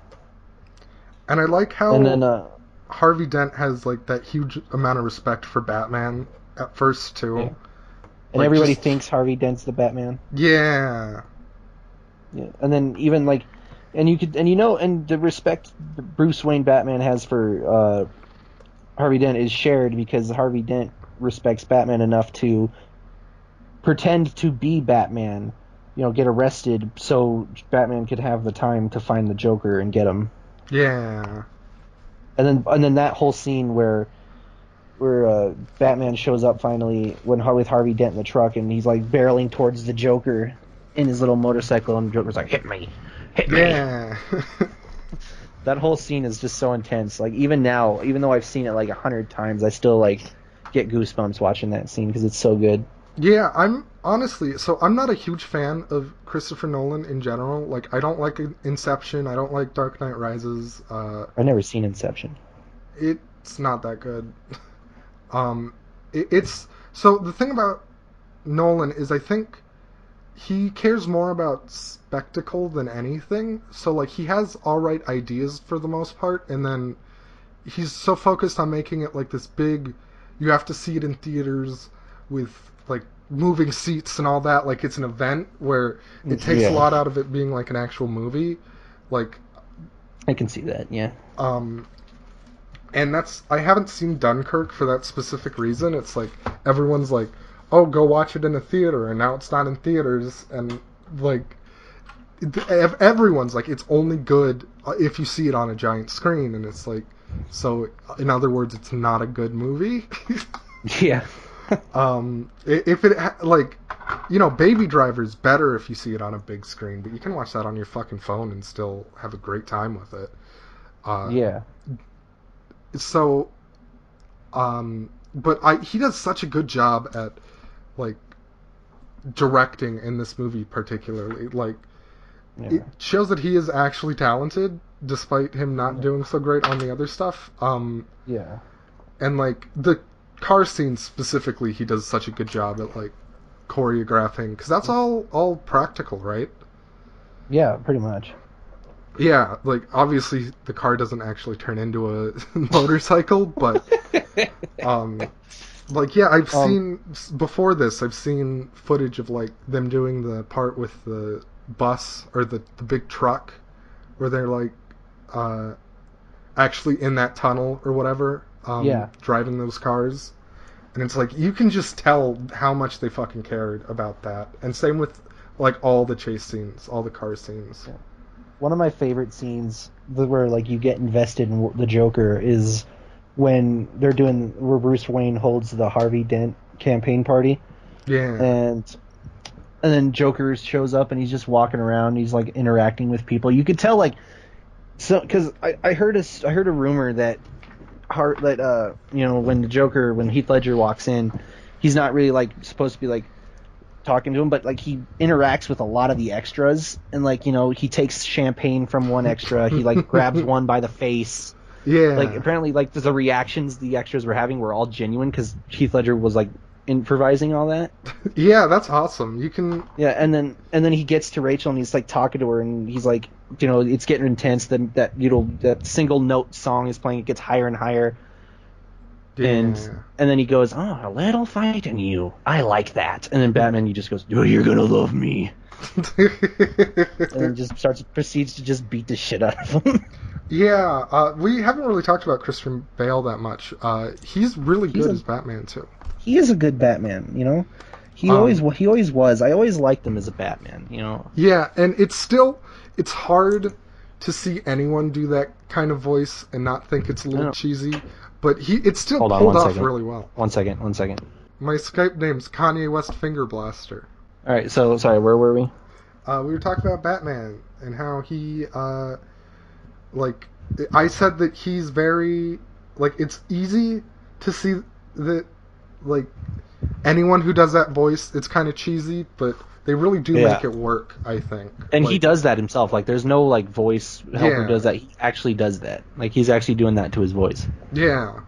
And I like how Harvey Dent has, like, that huge amount of respect for Batman at first, too. Yeah. And like, everybody thinks Harvey Dent's the Batman. Yeah. Yeah. And then even, like, and the respect Bruce Wayne Batman has for Harvey Dent is shared because Harvey Dent respects Batman enough to pretend to be Batman, you know, get arrested so Batman could have the time to find the Joker and get him. Yeah. And then that whole scene where Batman shows up finally with Harvey Dent in the truck, and he's like barreling towards the Joker in his little motorcycle, and the Joker's like, hit me. Yeah. That whole scene is just so intense. Like, even now, even though I've seen it like 100 times, I still like get goosebumps watching that scene because it's so good. Yeah, I'm not a huge fan of Christopher Nolan in general. Like, I don't like Inception. I don't like Dark Knight Rises. I've never seen Inception. It's not that good. So the thing about Nolan is I think he cares more about spectacle than anything. So, like, he has alright ideas for the most part, and then he's so focused on making it like this big, you have to see it in theaters with, like, moving seats and all that, like it's an event where it takes a lot out of it being like an actual movie. Like, I can see that, yeah. And I haven't seen Dunkirk for that specific reason. It's like, everyone's like, oh, go watch it in a theater, and now it's not in theaters, and, like, everyone's like, it's only good if you see it on a giant screen, and it's like, so, in other words, it's not a good movie. Yeah. If it, like, you know, Baby Driver's better if you see it on a big screen, but you can watch that on your fucking phone and still have a great time with it. Yeah. So, but he does such a good job at, like, directing in this movie particularly. Like, it shows that he is actually talented, despite him not doing so great on the other stuff. Yeah. And, like, the car scenes specifically, he does such a good job at, like, choreographing, because that's all practical, right? Yeah, pretty much. Yeah, like, obviously the car doesn't actually turn into a motorcycle, but like, yeah, I've seen before this, I've seen footage of, like, them doing the part with the bus or the big truck where they're, like, actually in that tunnel or whatever, driving those cars. And it's like, you can just tell how much they fucking cared about that. And same with, like, all the chase scenes, all the car scenes. Yeah. One of my favorite scenes where, like, you get invested in the Joker is when where Bruce Wayne holds the Harvey Dent campaign party. Yeah. And then Joker shows up and he's just walking around. He's, like, interacting with people. You could tell, like, So, because I heard a rumor that when the Joker, when Heath Ledger walks in, he's not really like supposed to be like talking to him, but like he interacts with a lot of the extras, and like he takes champagne from one extra, he like grabs one by the face. Yeah. Like apparently, like the reactions the extras were having were all genuine because Heath Ledger was like improvising all that. Yeah, that's awesome. You can. Yeah, and then he gets to Rachel and he's like talking to her and he's like, it's getting intense. That single note song is playing. It gets higher and higher. Yeah. And then he goes, "Oh, a little fight in you. I like that." And then Batman, he just goes, "Oh, you're gonna love me." And then proceeds to just beat the shit out of him. Yeah, we haven't really talked about Christian Bale that much. He's really good as Batman too. He is a good Batman, He always was. I always liked him as a Batman, Yeah, and it's hard to see anyone do that kind of voice and not think it's a little cheesy, but it's still pulled off really well. One second. My Skype name's Kanye West Finger Blaster. All right, so sorry, where were we? We were talking about Batman and how he, I said that he's very, it's easy to see that, anyone who does that voice, it's kind of cheesy, but they really do make it work, I think. And he does that himself. There's no, voice helper who does that. He actually does that. he's actually doing that to his voice. Yeah.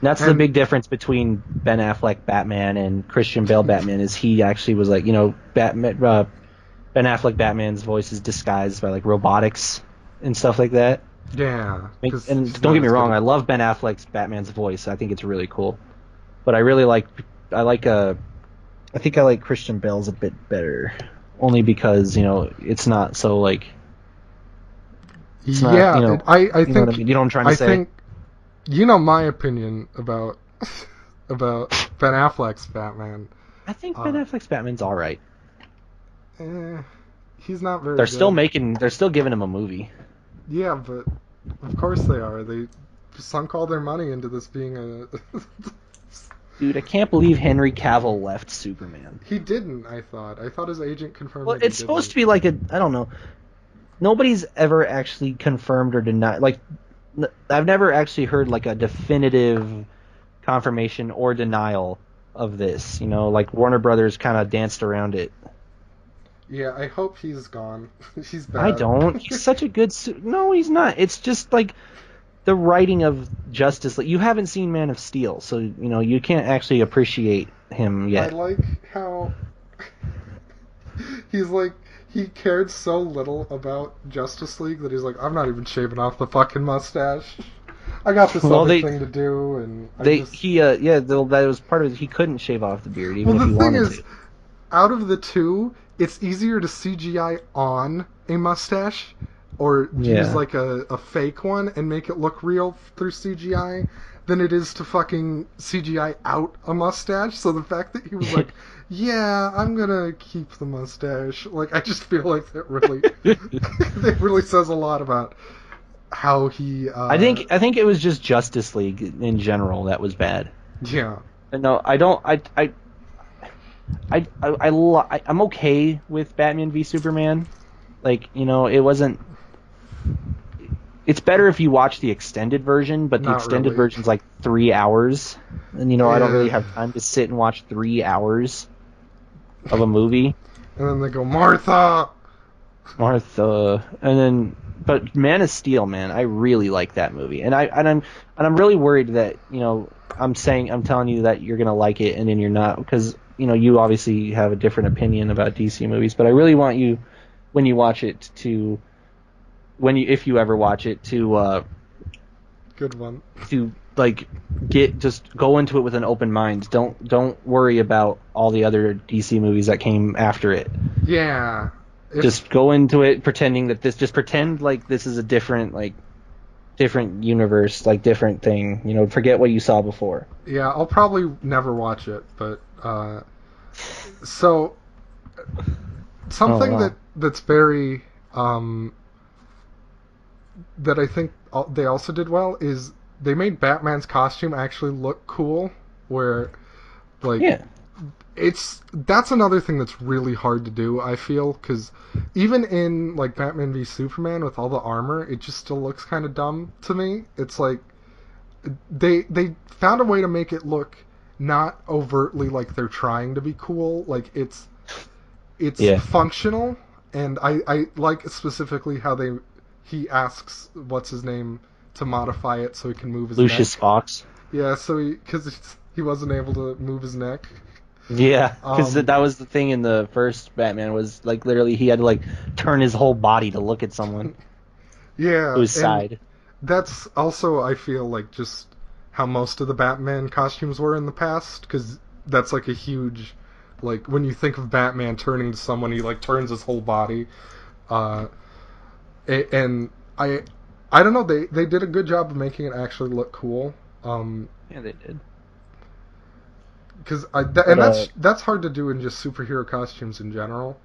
That's the big difference between Ben Affleck Batman and Christian Bale Batman, is he actually was Ben Affleck Batman's voice is disguised by, robotics and stuff like that. Yeah. And don't get me wrong, I love Ben Affleck's Batman's voice. I think it's really cool. But I think I like Christian Bale's a bit better, only because it's not so I think I mean? You know what I'm trying to say. I think my opinion about Ben Affleck's Batman. I think Ben Affleck's Batman's all right. He's not very. They're still giving him a movie. Yeah, but of course they are. They sunk all their money into this being a. Dude, I can't believe Henry Cavill left Superman. He didn't, I thought. I thought his agent confirmed that it's supposed to be I don't know. Nobody's ever actually confirmed or denied. I've never actually heard, a definitive confirmation or denial of this. Warner Brothers kind of danced around it. Yeah, I hope he's gone. He's bad. I don't. He's such a good... No, he's not. It's just, the writing of Justice League. You haven't seen Man of Steel, so you can't actually appreciate him yet. I like how he cared so little about Justice League that he's I'm not even shaving off the fucking mustache. I got this other thing to do, and that was part of it. He couldn't shave off the beard even if he wanted to. The thing is, out of the two, it's easier to CGI on a mustache or use a fake one and make it look real through CGI than it is to fucking CGI out a mustache. So the fact that he was yeah, I'm gonna keep the mustache, I just feel like that really that really says a lot about how he I think it was just Justice League in general that was bad. Yeah. No, I don't I'm okay with Batman v Superman. It wasn't. It's better if you watch the extended version, but the extended version's 3 hours, and I don't really have time to sit and watch 3 hours of a movie. And then they go Martha, and then but Man of Steel, man, I really like that movie, and I'm really worried that I'm telling you that you're gonna like it, and then you're not, because you obviously have a different opinion about DC movies, but I really want you, when you watch it, if you ever watch it, to good one, to just go into it with an open mind. Don't worry about all the other DC movies that came after it. Yeah. Just go into it pretending that pretend like this is a different universe, different thing. Forget what you saw before. Yeah, I'll probably never watch it, but so something that's very that I think they also did well is they made Batman's costume actually look cool, where That's another thing that's really hard to do, I feel, because even in like Batman v Superman with all the armor, it just still looks kind of dumb to me. It's like they found a way to make it look not overtly like they're trying to be cool. Like it's functional, and I like specifically how he asks what's his name to modify it so he can move his Lucius neck. Fox. Yeah, so because he wasn't able to move his neck. Yeah, because that was the thing in the first Batman was like literally he had to like turn his whole body to look at someone. Yeah, to his side. That's also, I feel, like just how most of the Batman costumes were in the past, because that's like a huge, like when you think of Batman turning to someone, he like turns his whole body, and I don't know, they did a good job of making it actually look cool. Yeah, they did. Because that's hard to do in just superhero costumes in general.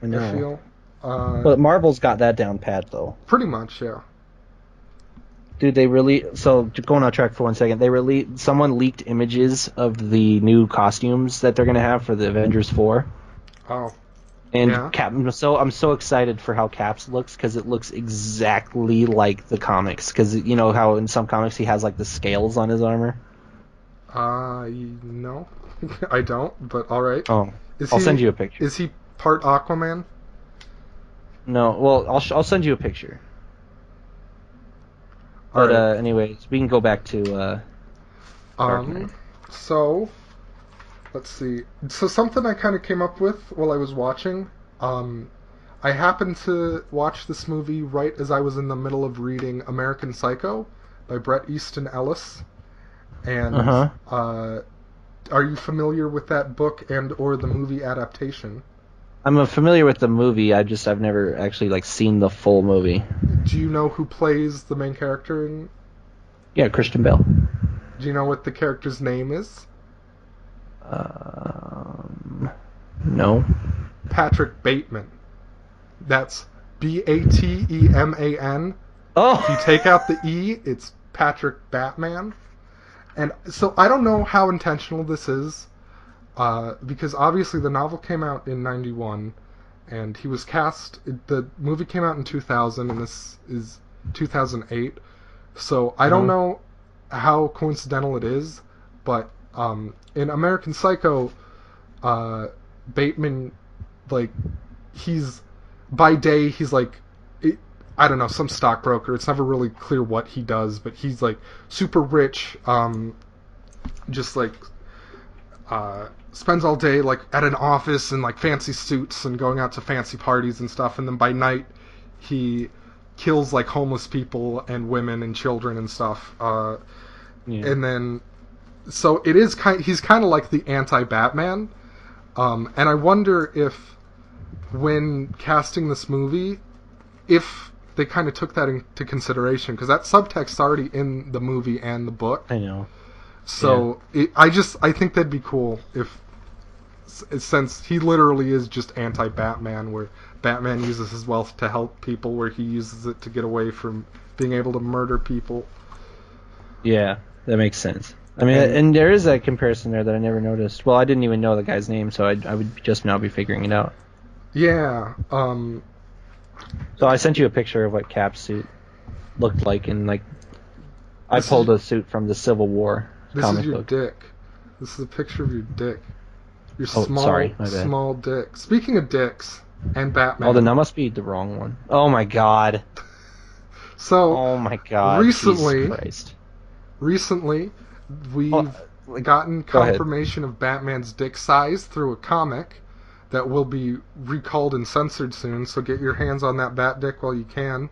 I know. I feel. But Marvel's got that down pat though. Pretty much, yeah. Dude, going on track for 1 second, someone leaked images of the new costumes that they're gonna have for the Avengers 4. Oh. And yeah. Cap, I'm so excited for how Caps looks because it looks exactly like the comics. Because you know how in some comics he has like the scales on his armor. No, I don't. But all right. Oh, I'll send you a picture. Is he part Aquaman? No, well, I'll send you a picture. But right. Anyways, we can go back to Dark Knight. So let's see. So something I kind of came up with while I was watching. I happened to watch this movie right as I was in the middle of reading American Psycho by Bret Easton Ellis. And are you familiar with that book and or the movie adaptation? I'm familiar with the movie. I've never actually like seen the full movie. Do you know who plays the main character in? Yeah, Christian Bale. Do you know what the character's name is? No. Patrick Bateman. That's Bateman. Oh. If you take out the E, it's Patrick Batman. And so I don't know how intentional this is, because obviously the novel came out in 91, and he was cast. The movie came out in 2000, and this is 2008. So I don't know how coincidental it is, but in American Psycho, Bateman, like, he's by day he's like, I don't know, some stockbroker. It's never really clear what he does, but he's like super rich, just like spends all day like at an office in like fancy suits and going out to fancy parties and stuff, and then by night he kills like homeless people and women and children and stuff. And then so it is he's kind of like the anti-Batman, and I wonder if when casting this movie, if they kind of took that into consideration, because that subtext's already in the movie and the book. I know. So I think that'd be cool if, since he literally is just anti-Batman, where Batman uses his wealth to help people, where he uses it to get away from being able to murder people. Yeah, that makes sense. I mean, and there is that comparison there that I never noticed. Well, I didn't even know the guy's name, so I would just now be figuring it out. Yeah. So I sent you a picture of what Cap's suit looked like, and like I pulled a suit from the Civil War comic book. This is your dick. This is a picture of your dick. Your small dick. Speaking of dicks and Batman. Oh, then that must be the wrong one. Oh my god. So. Oh my god. Recently, we've gotten confirmation of Batman's dick size through a comic that will be recalled and censored soon, so get your hands on that bat dick while you can.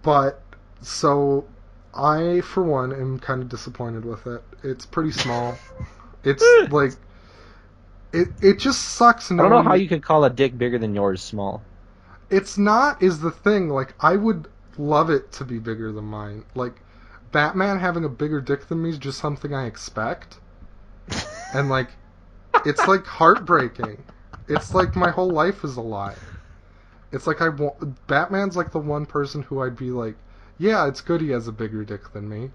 But, so, I, for one, am kind of disappointed with it. It's pretty small. It's, like, it just sucks. I don't know how you could call a dick bigger than yours small. It's not, is the thing. Like, I would love it to be bigger than mine. Like, Batman having a bigger dick than me is just something I expect. And, like, it's, like, heartbreaking. It's like my whole life is a lie. It's like Batman's, like, the one person who I'd be like, yeah, it's good he has a bigger dick than me.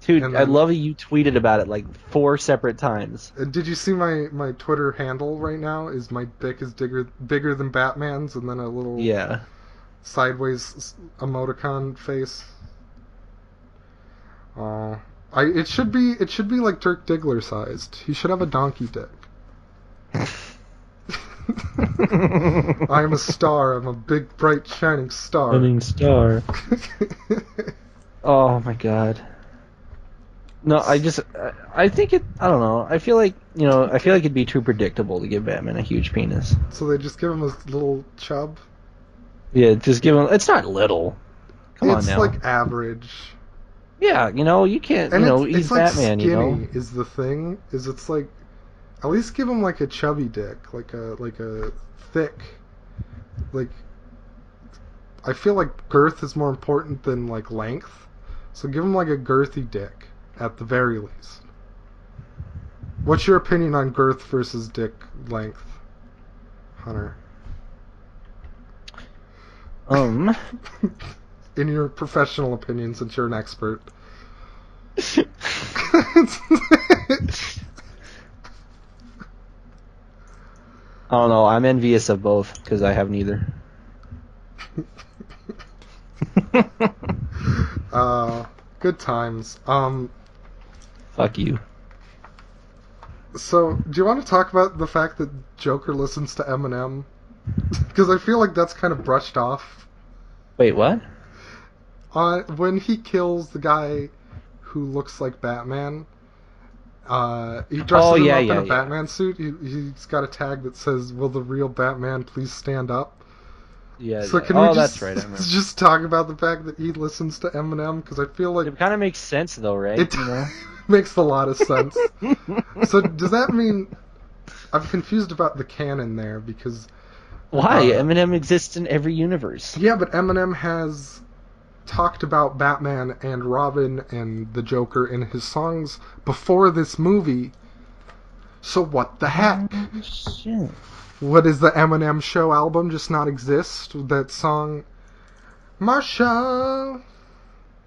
Dude, I love that you tweeted about it like 4 separate times. Did you see my Twitter handle right now? Is my dick is bigger than Batman's, and then a little sideways emoticon face. It should be like Dirk Diggler sized. He should have a donkey dick. I am a star. I'm a big, bright, shining star. Shining star. Oh my god. No, I think it. I don't know. I feel like it'd be too predictable to give Batman a huge penis. So they just give him a little chub. Yeah, just give him. It's not little. Come on now. It's like average. Yeah, you can't. And he's like Batman. Skinny is the thing. It's like, at least give him like a chubby dick, like a thick, like. I feel like girth is more important than like length, so give him like a girthy dick at the very least. What's your opinion on girth versus dick length, Hunter? In your professional opinion, since you're an expert. I don't know. I'm envious of both because I have neither. Good times. Fuck you. So, do you want to talk about the fact that Joker listens to EMINEM? Because I feel like that's kind of brushed off. Wait, what? When he kills the guy who looks like Batman, he dresses him up in a Batman suit. He's got a tag that says, "Will the real Batman please stand up?" Yeah. So can we just talk about the fact that he listens to EMINEM? Because I feel like it kind of makes sense, though, right? It makes a lot of sense. So does that mean I'm confused about the canon there? Because why? EMINEM exists in every universe. Yeah, but EMINEM has talked about Batman and Robin and the Joker in his songs before this movie. So what the heck? Oh, shit. What, is the EMINEM Show album just not exist? That song, Marsha,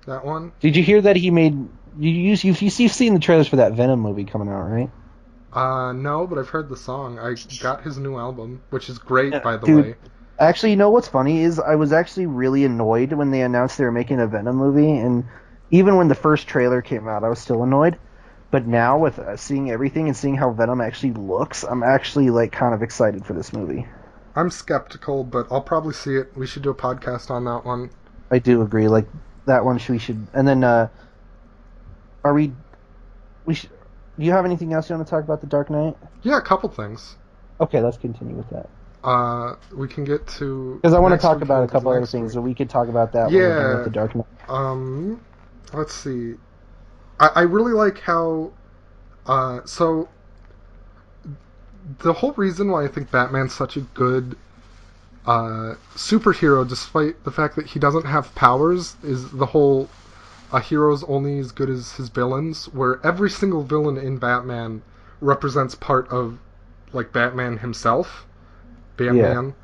that one. Did you hear that he made? You've seen the trailers for that Venom movie coming out, right? No, but I've heard the song. I got his new album, which is great, by the way. Actually, you know what's funny is I was actually really annoyed when they announced they were making a Venom movie, and even when the first trailer came out, I was still annoyed. But now, with seeing everything and seeing how Venom actually looks, I'm actually like kind of excited for this movie. I'm skeptical, but I'll probably see it. We should do a podcast on that one. I do agree. Like that one, we should. And then, do you have anything else you want to talk about The Dark Knight? Yeah, a couple things. Okay, let's continue with that. We can get to... Because I want to talk about a couple other things, so we could talk about that when with The Dark Knight. Let's see. I really like how... So, the whole reason why I think Batman's such a good superhero, despite the fact that he doesn't have powers, is the whole... A hero's only as good as his villains, where every single villain in Batman represents part of, like, Batman himself. Batman.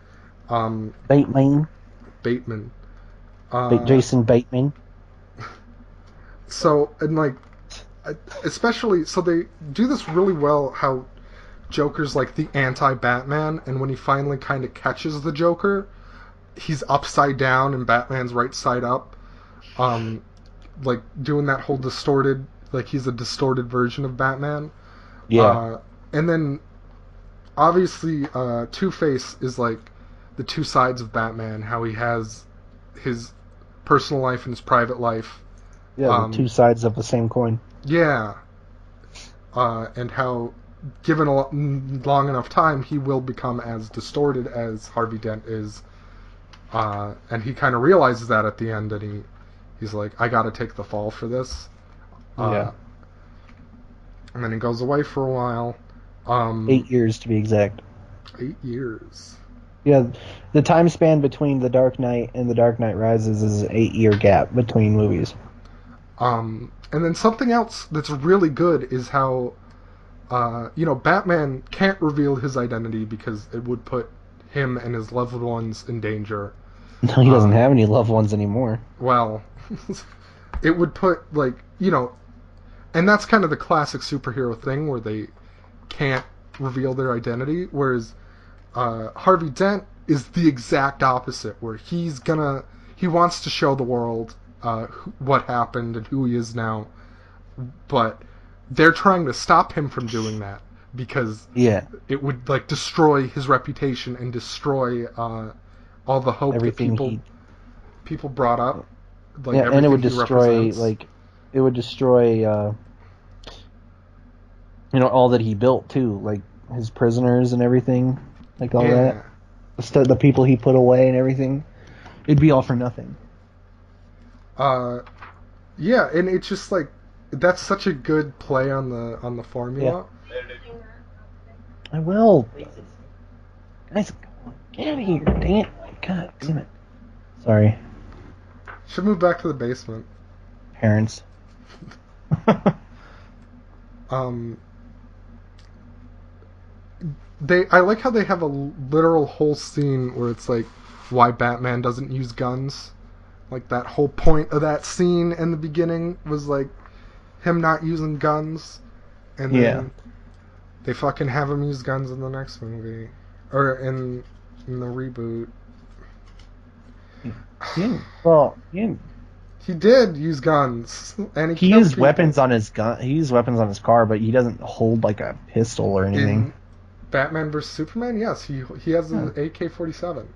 Yeah. Bateman. Jason Bateman. So, and like, especially, so they do this really well, how Joker's like the anti-Batman, and when he finally kind of catches the Joker, he's upside down and Batman's right side up. Like, doing that whole distorted, like, he's a distorted version of Batman. Yeah. And then, obviously, Two-Face is, like, the two sides of Batman, how he has his personal life and his private life. Yeah, the two sides of the same coin. Yeah. And how, given long enough time, he will become as distorted as Harvey Dent is. And he kind of realizes that at the end, and he's like, I gotta take the fall for this. Yeah. And then he goes away for a while. 8 years, to be exact. 8 years. Yeah, the time span between The Dark Knight and The Dark Knight Rises is an 8-year gap between movies. And then something else that's really good is how, Batman can't reveal his identity because it would put him and his loved ones in danger. No, he doesn't have any loved ones anymore. Well, it would put, like, And that's kind of the classic superhero thing where they can't reveal their identity, whereas Harvey Dent is the exact opposite, where he wants to show the world what happened and who he is now, but they're trying to stop him from doing that because it would like destroy his reputation and destroy all the hope everything that people brought up. Like, and it would destroy all that he built too, like his prisoners and everything, like all that. The people he put away and everything. It'd be all for nothing. Yeah, and it's just like that's such a good play on the formula. Yeah. I will. Guys, get out of here! Dang it! God damn it! Sorry. Should move back to the basement. Parents. I like how they have a literal whole scene where it's like why Batman doesn't use guns. Like that whole point of that scene in the beginning was like him not using guns, and then they fucking have him use guns in the next movie or in the reboot. He did use guns, and he used weapons on his gun. He used weapons on his car, but he doesn't hold like a pistol or anything. In Batman vs Superman, yes, he has an AK-47.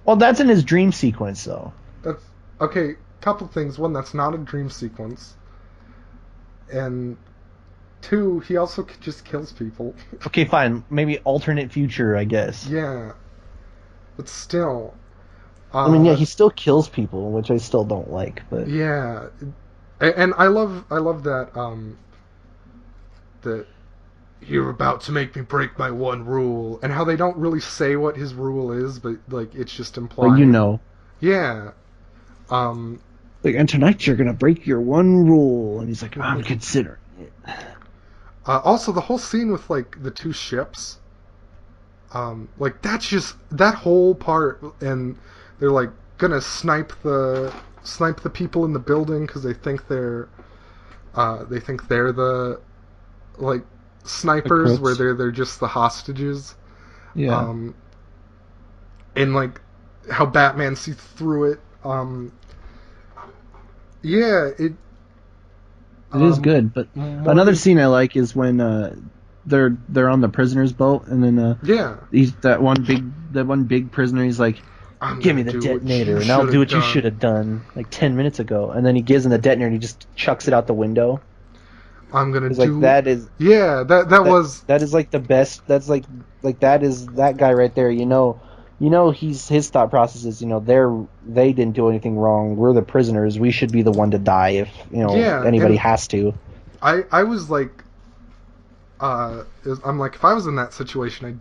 Well, that's in his dream sequence, though. That's okay. Couple things. One, that's not a dream sequence, and two, he also just kills people. Okay, fine. Maybe alternate future, I guess. Yeah, but still. I mean, yeah, he still kills people, which I still don't like. But yeah, and I love that that you're about to make me break my one rule, and how they don't really say what his rule is, but like it's just implied. Well, you know. Yeah. Like, and tonight you're gonna break your one rule, and he's like, I'm considering it. Also, the whole scene with like the two ships, like that's just that whole part, and they're like gonna snipe the people in the building because they think they're the like snipers, where they're just the hostages. Yeah. And like how Batman sees through it. Yeah, it is good, but another scene I like is when they're on the prisoner's boat, and then he's that one big prisoner. He's like, "Give me the detonator, and I'll do what you should have done like 10 minutes ago." And then he gives him the detonator, and he just chucks it out the window. Like that is that is like the best. That's like that is that guy right there. You know, his thought process is, they didn't do anything wrong. We're the prisoners. We should be the one to die if anybody has to. I was like, I'm like, if I was in that situation,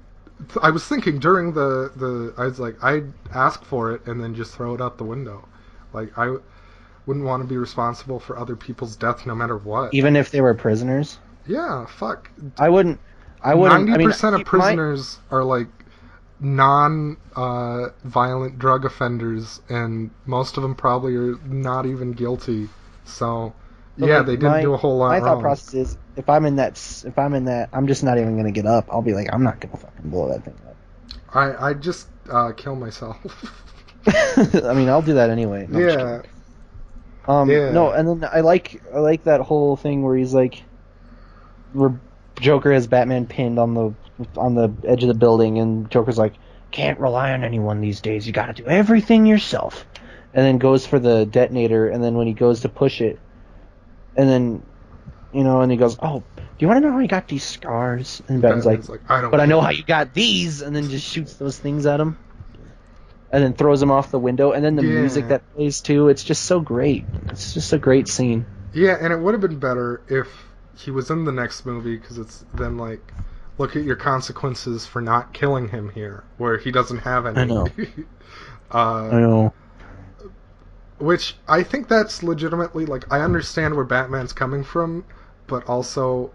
I was thinking during I was like, I'd ask for it and then just throw it out the window. Like, I wouldn't want to be responsible for other people's death no matter what. Even if they were prisoners? Yeah, fuck. I wouldn't. 90% of prisoners are like non-violent drug offenders, and most of them probably are not even guilty. So, they didn't do a whole lot wrong. My thought process is, if I'm in that, I'm just not even gonna get up. I'll be like, I'm not gonna fucking blow that thing up. I just kill myself. I mean, I'll do that anyway. No, No, and then I like that whole thing where he's like, where Joker has Batman pinned on the edge of the building, and Joker's like, can't rely on anyone these days. You got to do everything yourself. And then goes for the detonator, and then when he goes to push it, and then and he goes, "Oh, do you want to know how you got these scars?" And Batman's like, I know how you got these, and then just shoots those things at him. And then throws him off the window, and then the music that plays too. It's just so great. It's just a great scene. Yeah, and it would have been better if he was in the next movie, because it's then like, look at your consequences for not killing him here, where he doesn't have any. I know. I know. Which I think that's legitimately, like, I understand where Batman's coming from, but also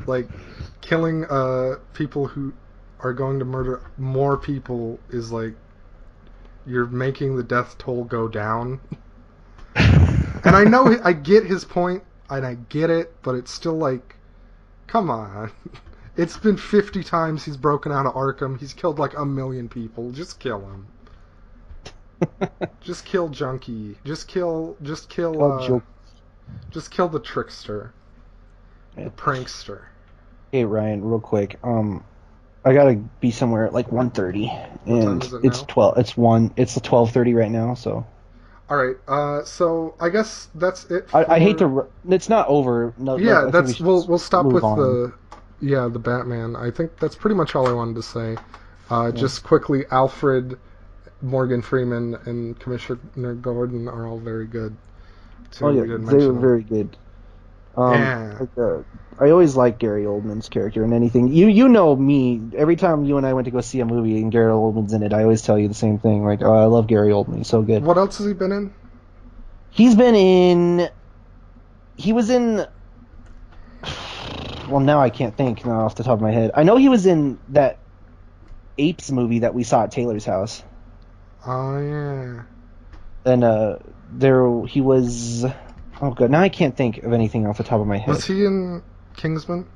like killing people who are going to murder more people is like, you're making the death toll go down. And I know, I get his point and I get it, but it's still like, come on. It's been 50 times he's broken out of Arkham. He's killed like 1 million people. Just kill him. Just kill Junkie. Just kill the trickster. Yeah. The prankster. Hey Ryan, real quick. I gotta be somewhere at like 1:30, and it's 12. It's 12:30 right now. So. All right. So I guess that's it. I hate to. It's not over. No. Yeah. That's. We'll stop with on. the Batman. I think that's pretty much all I wanted to say. Just quickly, Alfred, Morgan Freeman, and Commissioner Gordon are all very good. Too. They were very good. I always like Gary Oldman's character in anything. You know me. Every time you and I went to go see a movie and Gary Oldman's in it, I always tell you the same thing. Like, oh, I love Gary Oldman. He's so good. What else has he been in? He was in... Well, now I can't think off the top of my head. I know he was in that Apes movie that we saw at Taylor's house. Oh, yeah. And he was... Oh, good. Now I can't think of anything off the top of my head. Was he in Kingsman?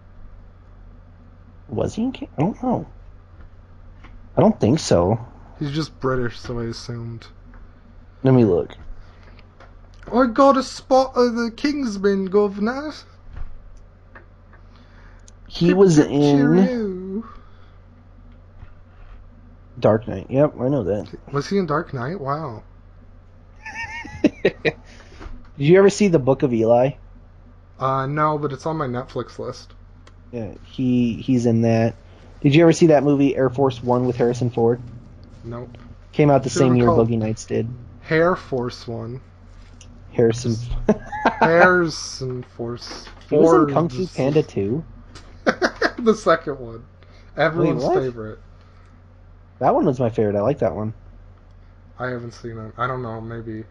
Was he in Kingsman? I don't know. I don't think so. He's just British, so I assumed. Let me look. I got a spot of the Kingsman, governor. He was in Dark Knight. Yep, I know that. Was he in Dark Knight? Wow. Did you ever see The Book of Eli? No, but it's on my Netflix list. Yeah, he's in that. Did you ever see that movie Air Force One with Harrison Ford? Nope. Came out the same year Boogie Nights did. Air Force One. Harrison Force. He was in Kung Fu Panda 2. The second one. Everyone's favorite. That one was my favorite. I like that one. I haven't seen it. I don't know, maybe.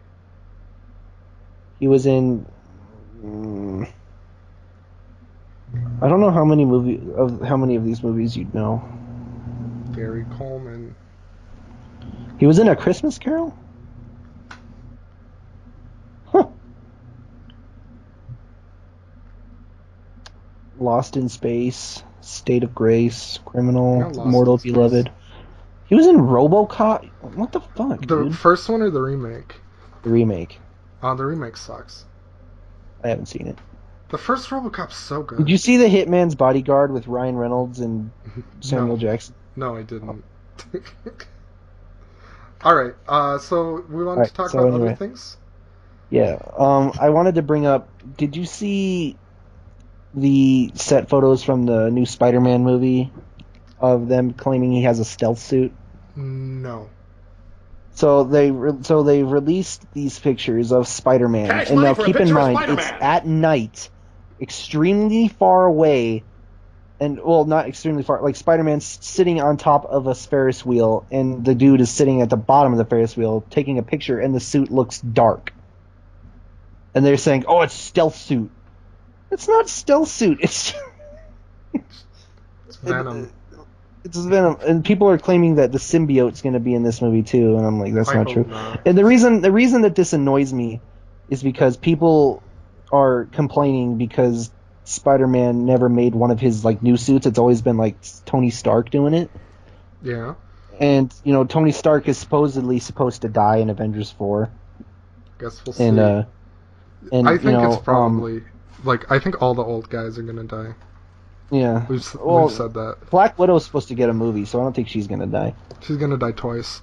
He was in... I don't know how many of these movies you'd know. Gary Coleman. He was in A Christmas Carol? Huh. Lost in Space, State of Grace, Criminal, Mortal Beloved. He was in RoboCop? What the fuck, The dude? first one or the remake? The remake. Oh, the remake sucks. I haven't seen it. The first RoboCop's so good. Did you see The Hitman's Bodyguard with Ryan Reynolds and Samuel Jackson? No, I didn't. Alright, so we wanted to talk about other things? Yeah, I wanted to bring up, did you see the set photos from the new Spider-Man movie of them claiming he has a stealth suit? No. So they released these pictures of Spider-Man, and now keep in mind it's at night, extremely far away, and well, not extremely far. Like Spider-Man's sitting on top of a Ferris wheel, and the dude is sitting at the bottom of the Ferris wheel taking a picture, and the suit looks dark. And they're saying, "Oh, it's stealth suit." It's not stealth suit. It's Venom. It's Venom, and people are claiming that the symbiote's going to be in this movie too, and I'm like, that's not true. Not. And the reason that this annoys me is because people are complaining because Spider-Man never made one of his like new suits. It's always been like Tony Stark doing it. Yeah. And Tony Stark is supposed to die in Avengers 4. Guess we'll see. And I think it's probably I think all the old guys are gonna die. Yeah. We've said that. Black Widow's supposed to get a movie, so I don't think she's gonna die. She's gonna die twice.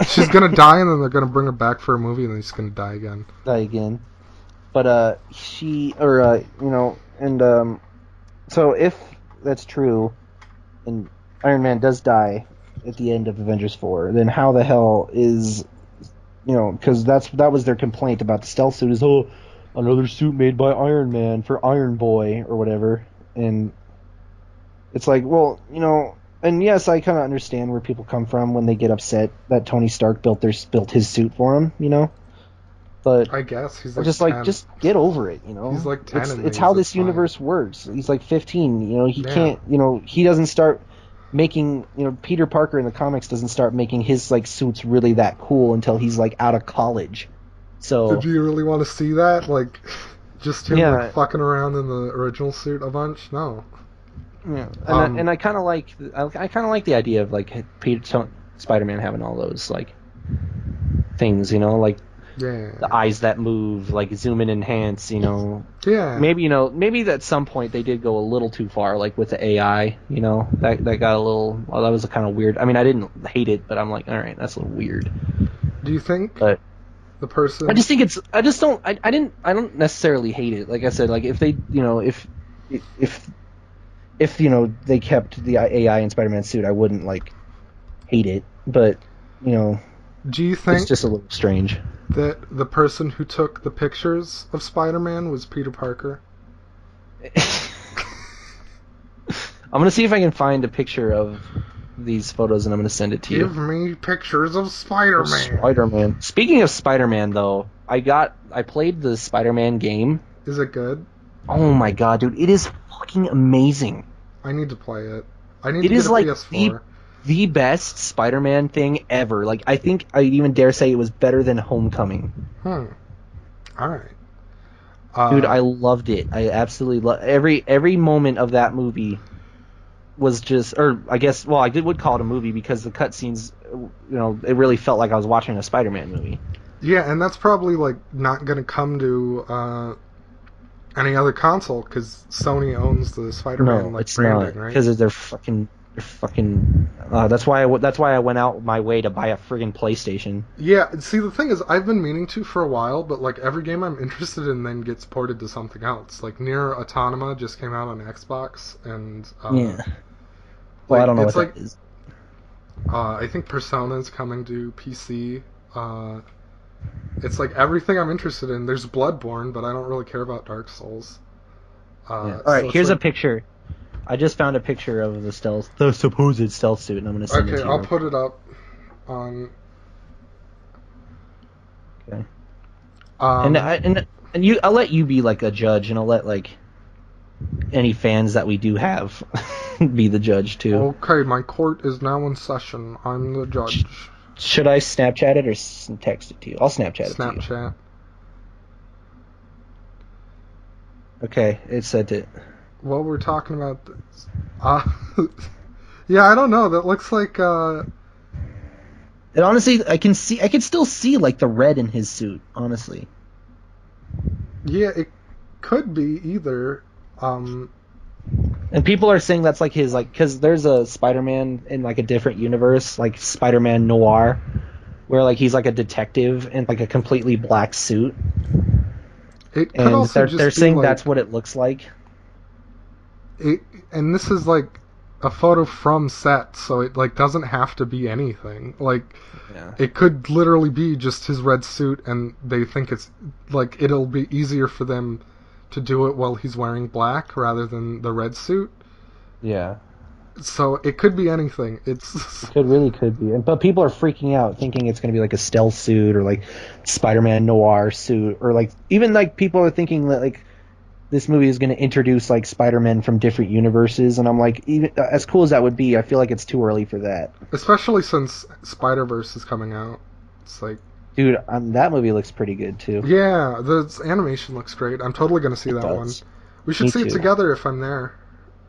She's gonna die, and then they're gonna bring her back for a movie, and then she's gonna die again. But so if that's true, and Iron Man does die at the end of Avengers 4, then how the hell is, because that was their complaint about the stealth suit is, oh, another suit made by Iron Man for Iron Boy or whatever, and it's like, well, and yes, I kind of understand where people come from when they get upset that Tony Stark built his suit for him, But I guess he's like just 10. Just get over it, He's like 10. It's how this universe works. He's like 15. He can't. He doesn't start making. Peter Parker in the comics doesn't start making his like suits really that cool until he's like out of college. So do you really want to see that? Like, Just him like fucking around in the original suit a bunch? No. Yeah, and I kind of like the idea of like Spider-Man having all those like things, like the eyes that move, like zoom in, enhance, Yeah. Maybe at some point they did go a little too far, like with the AI, that got a little. Well, that was a kind of weird. I mean, I didn't hate it, but I'm like, all right, that's a little weird. Do you think? But the person. I just think it's. I just don't. I don't necessarily hate it. Like I said, like if they, if they kept the AI in Spider-Man suit, I wouldn't like hate it. But do you think it's just a little strange that the person who took the pictures of Spider-Man was Peter Parker? I'm gonna see if I can find a picture of these photos, and I'm gonna send it to you. Give me pictures of Spider-Man. Spider-Man. Speaking of Spider-Man, though, I played the Spider-Man game. Is it good? Oh my god, dude! It is fucking amazing. I need to play it. I need to get a PS4. The best Spider-Man thing ever. Like, I think I even dare say it was better than Homecoming. All right. Dude, I loved it. I absolutely loved every moment of that movie. Was just, or I guess, well, I would call it a movie because the cutscenes, it really felt like I was watching a Spider-Man movie. Yeah, and that's probably like not going to come to any other console because Sony owns the Spider-Man branding, right? Because they're fucking. That's why I went out my way to buy a friggin' PlayStation. Yeah, see, the thing is, I've been meaning to for a while, but like every game I'm interested in then gets ported to something else. Like Nier Automata just came out on Xbox, and yeah. Well, I don't know what that is. I think Persona's coming to PC. It's like everything I'm interested in. There's Bloodborne, but I don't really care about Dark Souls. All right, here's a picture. I just found a picture of the supposed stealth suit, and I'm going to send it to you. Okay, I'll put it up on... Okay. And I'll let you be like a judge, and I'll let like any fans that we do have be the judge too. Okay, my court is now in session. I'm the judge. Should I Snapchat it or text it to you? I'll Snapchat it to you. Snapchat. Okay, it sent it. Well, we're talking about this. Yeah, I don't know. That looks like. And honestly, I can still see like the red in his suit. Honestly. Yeah, it could be either. And people are saying that's like his because there's a Spider-Man in like a different universe, like Spider-Man Noir, where like he's like a detective in like a completely black suit. It could also they're saying that's what it looks like. And this is like a photo from set, so it like doesn't have to be anything. Like, It could literally be just his red suit, and they think it's like it'll be easier for them to do it while he's wearing black rather than the red suit. Yeah. So it could be anything. It really could be. But people are freaking out, thinking it's going to be like a stealth suit or like Spider-Man Noir suit, or like even like people are thinking that like this movie is going to introduce like Spider-Man from different universes, and I'm like, even as cool as that would be, I feel like it's too early for that. Especially since Spider-Verse is coming out. It's like, dude, that movie looks pretty good too. Yeah, the animation looks great. I'm totally going to see that one. We should see it together if I'm there,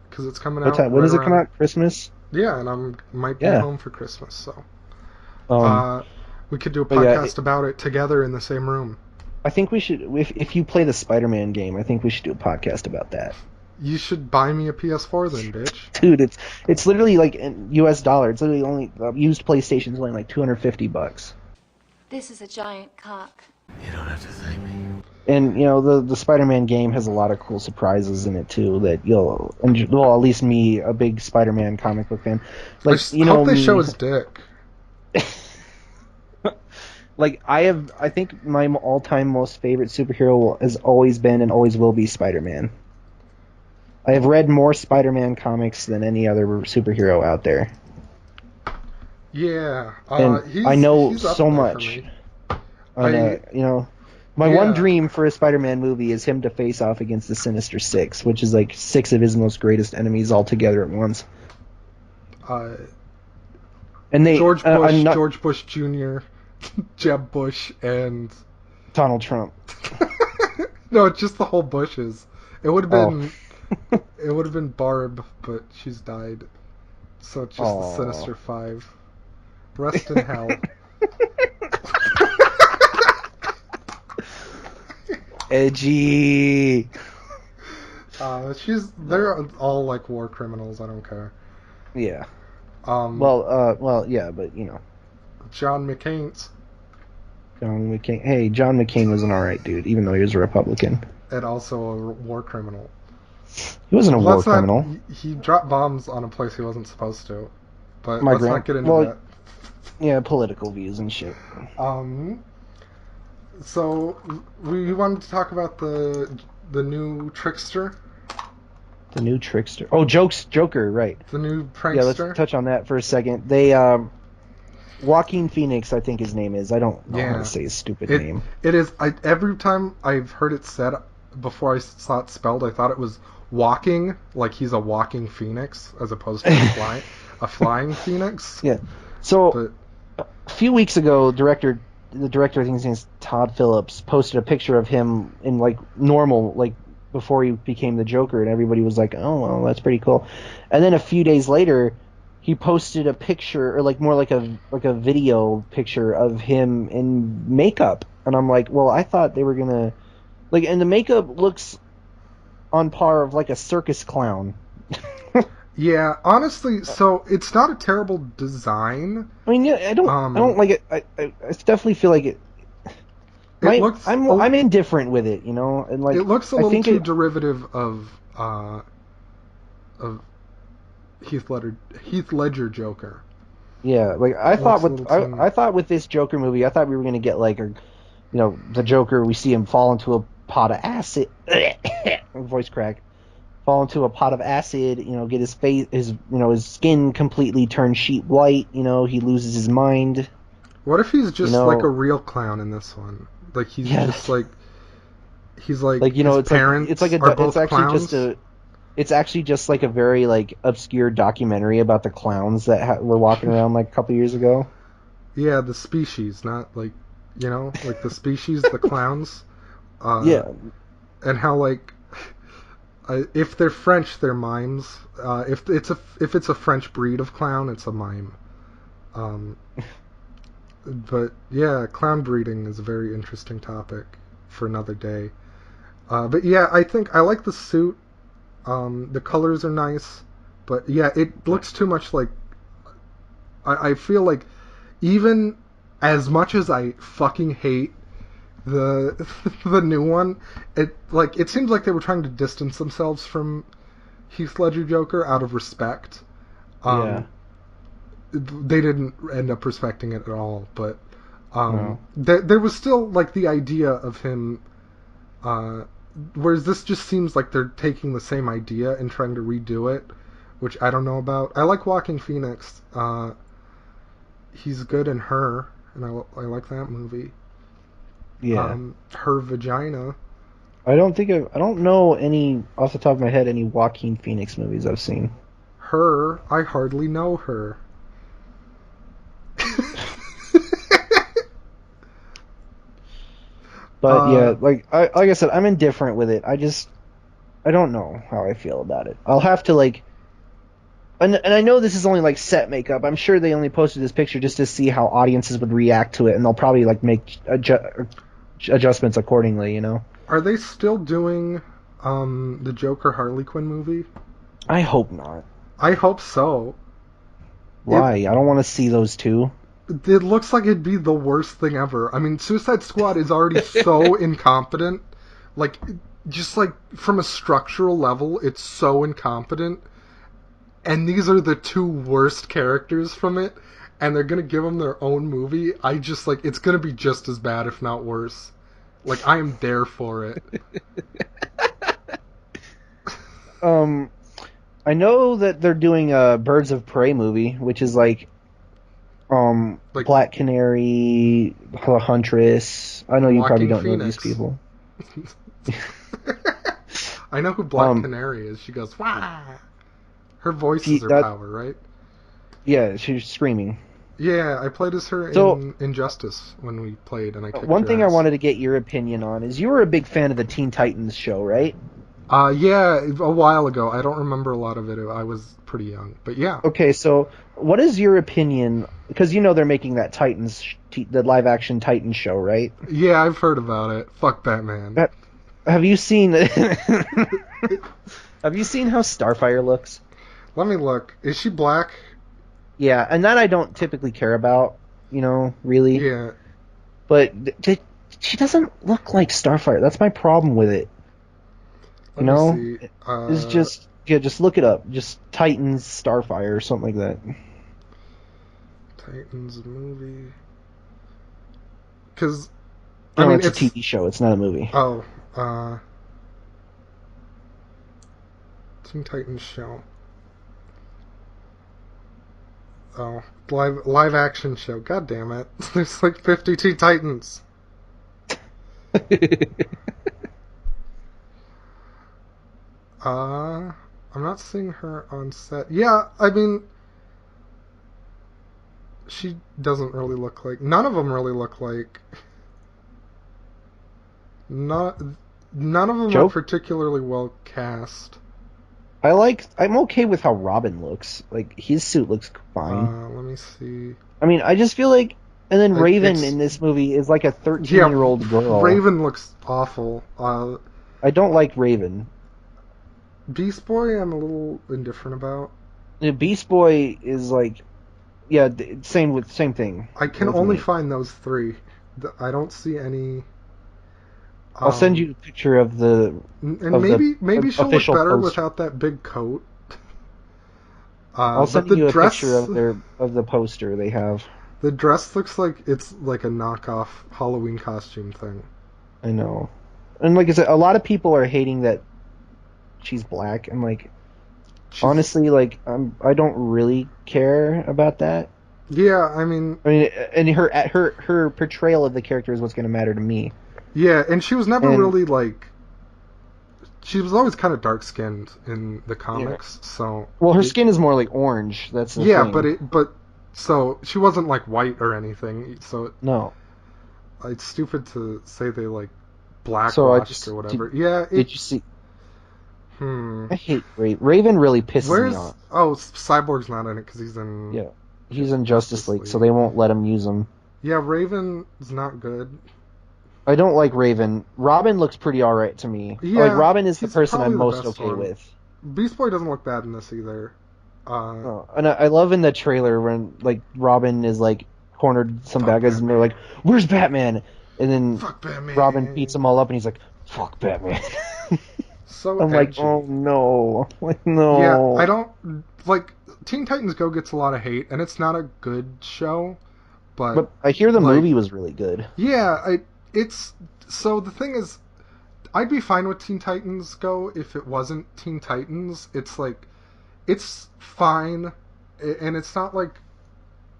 because it's coming out. When does it come out? Christmas? Yeah, and I might be home for Christmas, so we could do a podcast about it together in the same room. I think we should, if you play the Spider-Man game, I think we should do a podcast about that. You should buy me a PS4 then, bitch. Dude, it's literally like in US dollar. It's literally only used PlayStation's only like $250. This is a giant cock. You don't have to thank me. And the Spider-Man game has a lot of cool surprises in it too. That at least me, a big Spider-Man comic book fan. Like, I hope they show his dick. Like, I think my all-time most favorite superhero has always been and always will be Spider-Man. I have read more Spider-Man comics than any other superhero out there. Yeah, and I know so much. My one dream for a Spider-Man movie is him to face off against the Sinister Six, which is like 6 of his most greatest enemies all together at once. George Bush Jr., Jeb Bush, and Donald Trump. No, it's just the whole bushes. It would have been it would have been Barb, but she's died. So it's just the Sinister Five. Rest in hell. Edgy. They're all like war criminals. I don't care. Yeah. Well, yeah, but John McCain's. John McCain. Hey, John McCain was an alright dude, even though he was a Republican. And also a war criminal. He wasn't a war criminal. He dropped bombs on a place he wasn't supposed to. But let's not get into that. Yeah, political views and shit. So we wanted to talk about the new trickster. The new trickster. Oh, Joker, right? The new prankster. Yeah, let's touch on that for a second. They Joaquin Phoenix, I think his name is. I don't know how to say his stupid name. It is. Every time I've heard it said before I saw it spelled, I thought it was walking, like he's a walking phoenix, as opposed to a flying phoenix. Yeah. So a few weeks ago, the director, I think his name is Todd Phillips, posted a picture of him in like normal, like before he became the Joker, and everybody was like, "Oh, well, that's pretty cool." And then a few days later, he posted a picture, or like more like a video picture of him in makeup, and I'm like, "Well, I thought they were gonna like," and the makeup looks on par of like a circus clown. Yeah, honestly, so it's not a terrible design. I mean, yeah, I don't like it. I definitely feel like it. I'm indifferent with it, and like it looks a little too derivative of Heath Ledger Joker. Yeah, like I thought with this Joker movie, I thought we were gonna get like the Joker. We see him fall into a pot of acid. Voice crack. Fall into a pot of acid, get his face, his skin completely turned sheet white, he loses his mind. What if he's just like a real clown in this one? Like he's just like his parents are both clowns? It's actually just like a very like obscure documentary about the clowns that were walking around like a couple years ago. Yeah, the species, not like like the species, the clowns. Yeah, and how like. If they're French, they're mimes. If it's a French breed of clown, it's a mime. But yeah, clown breeding is a very interesting topic for another day. But yeah, I like the suit. The colors are nice, but yeah, it looks too much like. I feel like even as much as I fucking hate the new one, it seems like they were trying to distance themselves from Heath Ledger Joker out of respect. They didn't end up respecting it at all, but there was still like the idea of him, whereas this just seems like they're taking the same idea and trying to redo it, which I don't know about. I like Joaquin Phoenix. He's good in Her, and I like that movie. Yeah. Her Vagina. I don't know any off the top of my head any Joaquin Phoenix movies I've seen. Her, I hardly know her. But yeah, like I said, I'm indifferent with it. I don't know how I feel about it. I'll have to like, and I know this is only like set makeup. I'm sure they only posted this picture just to see how audiences would react to it, and they'll probably like make adjustments accordingly, Are they still doing the Joker Harley Quinn movie? I hope not. I hope so. Why? I don't want to see those two. It looks like it'd be the worst thing ever. I mean, Suicide Squad is already so incompetent. Like, just like from a structural level, it's so incompetent. And these are the two worst characters from it. And they're going to give them their own movie. I just, like, it's going to be just as bad, if not worse. Like, I am there for it. I know that they're doing a Birds of Prey movie, which is like Black Canary, Huntress. I know you probably don't know these people. I know who Black Canary is. She goes, wah! Her voice is her power, right? Yeah, she's screaming. Yeah, I played as her in Injustice when we played, and I kicked one your thing ass. I wanted to get your opinion on is you were a big fan of the Teen Titans show, right? Yeah, a while ago. I don't remember a lot of it. I was pretty young, but yeah. Okay, so what is your opinion? Because they're making that the live-action Titans show, right? Yeah, I've heard about it. Fuck Batman. Have you seen? Have you seen how Starfire looks? Let me look. Is she black? Yeah, and that I don't typically care about, really. Yeah. But she doesn't look like Starfire. That's my problem with it. Let me see. It's just look it up. Just Titans Starfire or something like that. Titans movie. Because it's a TV show. It's not a movie. Oh, Teen Titans show. Oh, live action show. God damn it! There's like 50 Teen Titans. I'm not seeing her on set. Yeah, I mean, she doesn't really look like. None of them really look like. None of them are particularly well cast. I'm okay with how Robin looks. Like, his suit looks fine. Let me see. I mean, I just feel like... And then Raven in this movie is like a 13-year-old girl. Raven looks awful. I don't like Raven. Beast Boy, I'm a little indifferent about. Beast Boy is like... Yeah, same thing. I can only find those three. I don't see any... I'll send you a picture of the... Maybe she'll look better poster. without that big coat. I'll send you a picture of the poster they have. The dress looks like it's like a knockoff Halloween costume thing. I know. And like I said, a lot of people are hating that she's black. And like, honestly, like, I don't really care about that. Yeah, I mean, and her portrayal of the character is what's going to matter to me. Yeah, and she was never really like. She was always kind of dark skinned in the comics, so. Well, her skin is more like orange. That's the thing. but so she wasn't like white or anything. So no, it's stupid to say they like blackwashed or whatever. Did you see? I hate Raven. Really pisses me off. Oh, Cyborg's not in it because he's in. Yeah, he's in Justice League, so they won't let him use him. Yeah, Raven's not good. I don't like Raven. Robin looks pretty alright to me. Yeah, like, Robin is the person I'm most okay with. Beast Boy doesn't look bad in this either. And I love in the trailer when like Robin is like cornered some bad guys and they're like, "Where's Batman?" And then Robin beats them all up and he's like, "Fuck Batman." So I'm edgy. like, oh no, like no. Yeah, I don't like Teen Titans Go gets a lot of hate and it's not a good show, but I hear the movie was really good. Yeah, it's so the thing is, I'd be fine with Teen Titans Go if it wasn't Teen Titans. It's like, it's fine, and it's not like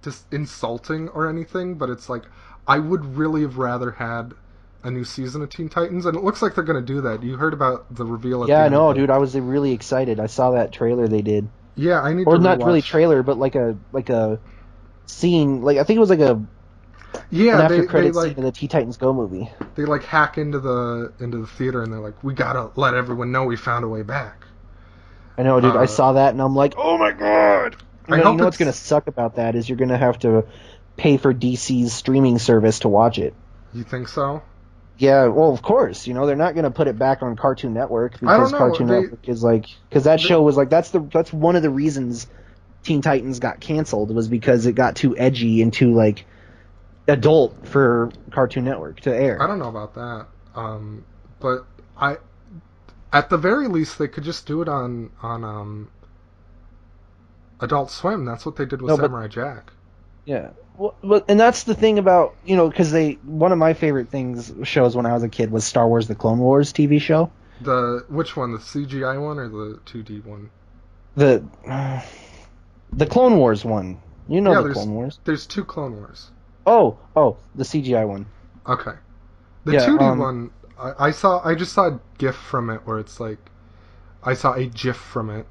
just insulting or anything, but it's like, I would really have rather had a new season of Teen Titans, and it looks like they're going to do that. You heard about the reveal at the end. Yeah, I know, dude. I was really excited. I saw that trailer they did. Yeah, I need or to not rewatch. Really trailer, but like a scene. Like I think it was like an after credits scene in the Teen Titans Go movie. They like hack into the theater and they're like, we gotta let everyone know we found a way back. I know, dude. I saw that and I'm like, oh my god! You know what's gonna suck about that is you're gonna have to pay for DC's streaming service to watch it. You think so? Yeah, well, of course. They're not gonna put it back on Cartoon Network because Cartoon Network is like, because that show was like, that's one of the reasons Teen Titans got canceled was because it got too edgy and too like adult for Cartoon Network to air. I don't know about that, but at the very least they could just do it on Adult Swim. That's what they did with Samurai Jack. Yeah, well, and that's the thing about because one of my favorite shows when I was a kid was Star Wars: The Clone Wars TV show. Which one, the CGI one or the 2D one? The Clone Wars one. The Clone Wars. There's two Clone Wars. Oh, the CGI one. Okay. The 2D one, I just saw a GIF from it where it's like, I saw a GIF from it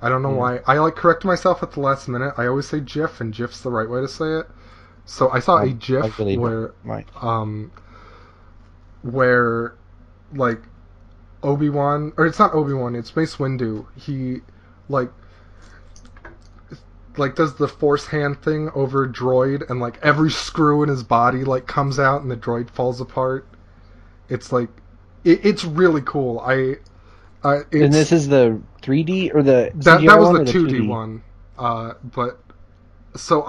I don't know why. I like correct myself at the last minute. I always say GIF, and GIF's the right way to say it. So I saw a GIF where like Obi-Wan, or it's not Obi-Wan, it's Mace Windu. He like does the force hand thing over a droid, and like every screw in his body like comes out and the droid falls apart. It's like it's really cool. And this is the 3D or the that CGI was one the 2D one. But so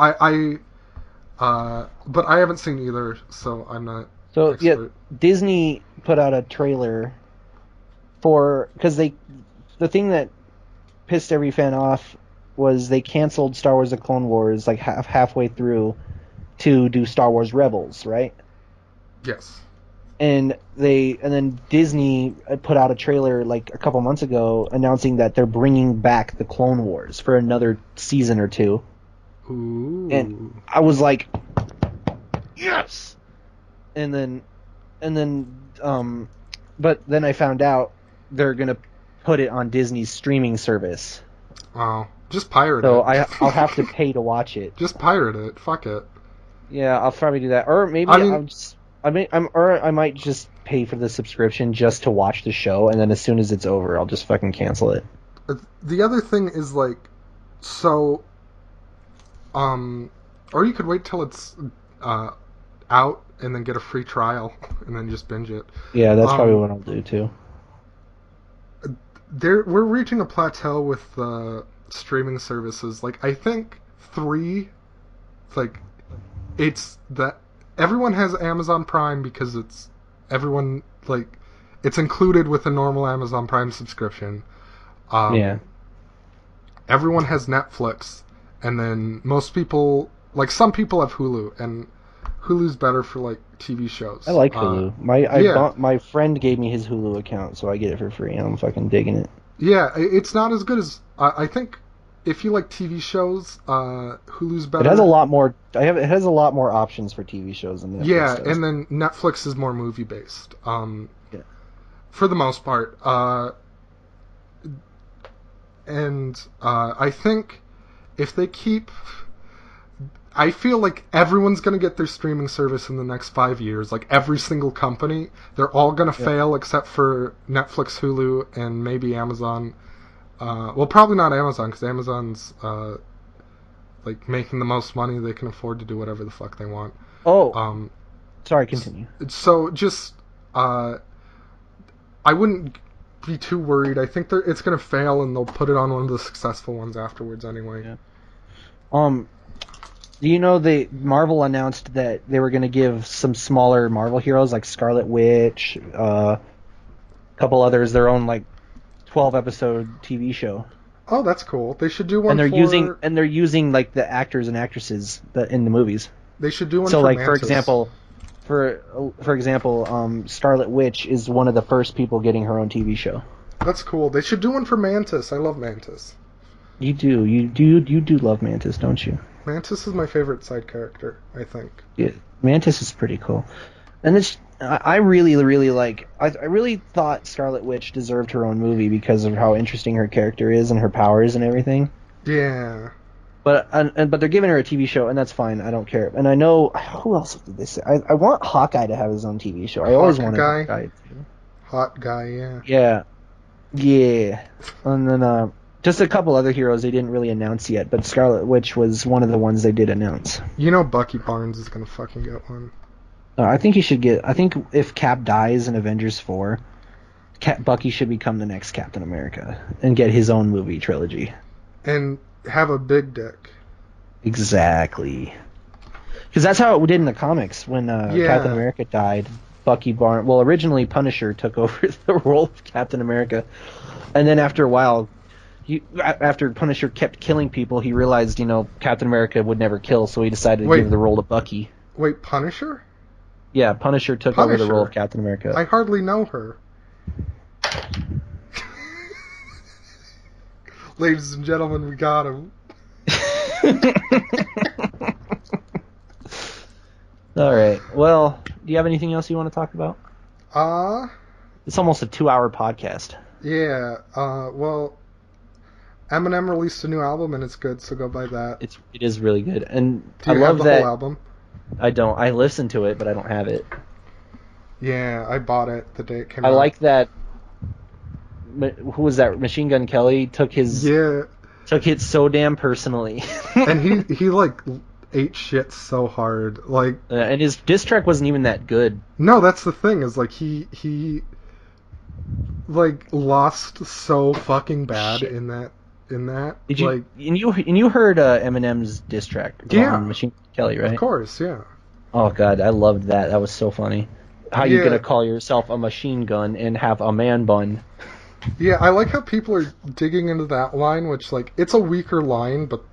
but I haven't seen either, so I'm not expert. Yeah, Disney put out a trailer because the thing that pissed every fan off was they canceled Star Wars: The Clone Wars like halfway through to do Star Wars Rebels, right? Yes. And then Disney put out a trailer like a couple months ago announcing that they're bringing back the Clone Wars for another season or two. Ooh. And I was like, yes. And then but then I found out they're gonna put it on Disney's streaming service. Oh, just pirate it. So I'll have to pay to watch it. Just pirate it. Fuck it. Yeah, I'll probably do that. Or maybe I might just pay for the subscription just to watch the show, and then as soon as it's over, I'll just fucking cancel it. The other thing is like, so, or you could wait till it's out and then get a free trial and then just binge it. Yeah, that's probably what I'll do too. We're reaching a plateau with streaming services. Like, I think 3, like, it's that everyone has Amazon Prime because it's included with a normal Amazon Prime subscription. Yeah. Everyone has Netflix, and then most people, like, some people have Hulu, and Hulu's better for like TV shows. I like Hulu. My friend gave me his Hulu account, so I get it for free, and I'm fucking digging it. Yeah, it's not as good as I think. If you like TV shows, Hulu's better. It has a lot more. It has a lot more options for TV shows than Netflix does. And then Netflix is more movie based. Yeah. For the most part, and I think if they keep. I feel like everyone's going to get their streaming service in the next 5 years. Like, every single company. They're all going to fail except for Netflix, Hulu, and maybe Amazon. Well, probably not Amazon, because Amazon's, like, making the most money. They can afford to do whatever the fuck they want. Oh. Sorry, continue. So, just, I wouldn't be too worried. I think it's going to fail, and they'll put it on one of the successful ones afterwards anyway. Yeah. Do you know Marvel announced that they were going to give some smaller Marvel heroes like Scarlet Witch, a couple others, their own like 12-episode TV show. Oh, that's cool. They should do one. And they're using like the actors and actresses in the movies. They should do one. So for like Mantis. for example, Scarlet Witch is one of the first people getting her own TV show. That's cool. They should do one for Mantis. I love Mantis. You do love Mantis, don't you? Mantis is my favorite side character, I think. Yeah, Mantis is pretty cool. And I really, really I really thought Scarlet Witch deserved her own movie because of how interesting her character is and her powers and everything. Yeah. But they're giving her a TV show, and that's fine. I don't care. And I know, who else did they say? I want Hawkeye to have his own TV show. I always wanted Hawkeye to. Hot guy, yeah. Yeah. Yeah. And then, just a couple other heroes they didn't really announce yet, but Scarlet Witch was one of the ones they did announce. You know Bucky Barnes is going to fucking get one. I think he should get... I think if Cap dies in Avengers 4, Bucky should become the next Captain America and get his own movie trilogy. And have a big dick. Exactly. Because that's how it did in the comics when Captain America died. Bucky Barnes... Well, originally Punisher took over the role of Captain America. And then after a while... after Punisher kept killing people, he realized, Captain America would never kill, so he decided to give the role to Bucky. Wait, Punisher? Yeah, Punisher took over the role of Captain America. I hardly know her. Ladies and gentlemen, we got him. Alright, well, do you have anything else you want to talk about? It's almost a 2-hour podcast. Yeah, well... Eminem released a new album and it's good, so go buy that. It is really good, and Do you I have love the that. whole album? I don't. I listened to it, but I don't have it. Yeah, I bought it the day it came out. I like that. Who was that? Machine Gun Kelly took it so damn personally. And he like ate shit so hard, like. And his diss track wasn't even that good. No, that's the thing. Is like he like lost so fucking bad Shit. in that. Did you? Like, and you heard Eminem's diss track on Machine Gun Kelly, right? Of course, yeah. Oh god, I loved that. That was so funny. How you Yeah. gonna call yourself a machine gun and have a man bun? Yeah, I like how people are digging into that line, which like it's a weaker line, but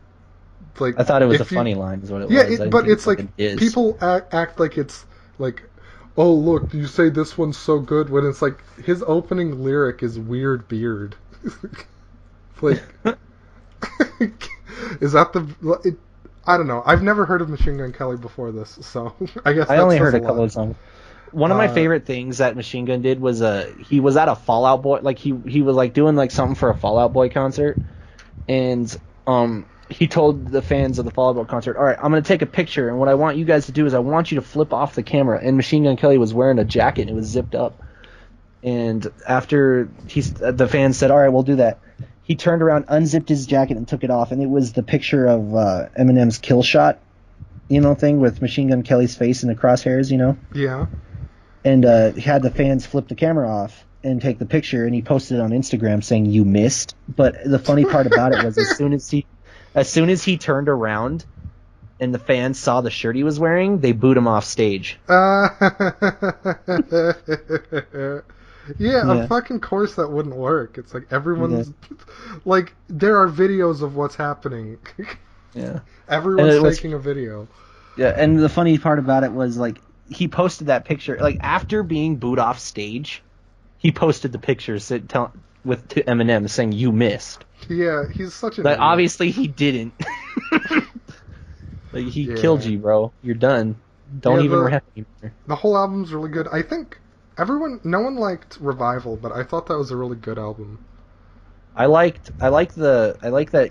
like I thought it was a if you- funny line, is what it was. Yeah, I didn't but think it's it was like a diss. people act like it's like, oh look, you say this one's so good when it's like his opening lyric is weird beard. Like, is that the? I don't know. I've never heard of Machine Gun Kelly before this, so I guess I that only says heard a lot. couple of songs. One of my favorite things that Machine Gun did was he was at a Fall Out Boy, like he was like doing like something for a Fall Out Boy concert, and he told the fans of the Fall Out Boy concert, all right, I'm gonna take a picture, and what I want you guys to do is I want you to flip off the camera. And Machine Gun Kelly was wearing a jacket and it was zipped up, and after the fans said, all right, we'll do that, he turned around, unzipped his jacket, and took it off, and it was the picture of Eminem's Kill Shot, thing with Machine Gun Kelly's face in the crosshairs, Yeah. And he had the fans flip the camera off and take the picture, and he posted it on Instagram saying, "You missed." But the funny part about it was as soon as he turned around and the fans saw the shirt he was wearing, they booed him off stage. Yeah, of fucking course that wouldn't work. It's like everyone's like there are videos of what's happening. Yeah. Everyone's taking a video. Yeah, and the funny part about it was like he posted that picture like after being booed off stage, he posted the picture to Eminem saying you missed. Yeah, he's such an But idiot. obviously he didn't. Like he killed you, bro. You're done. Don't even rap anymore. The whole album's really good. I think no one liked Revival, but I thought that was a really good album. I like that,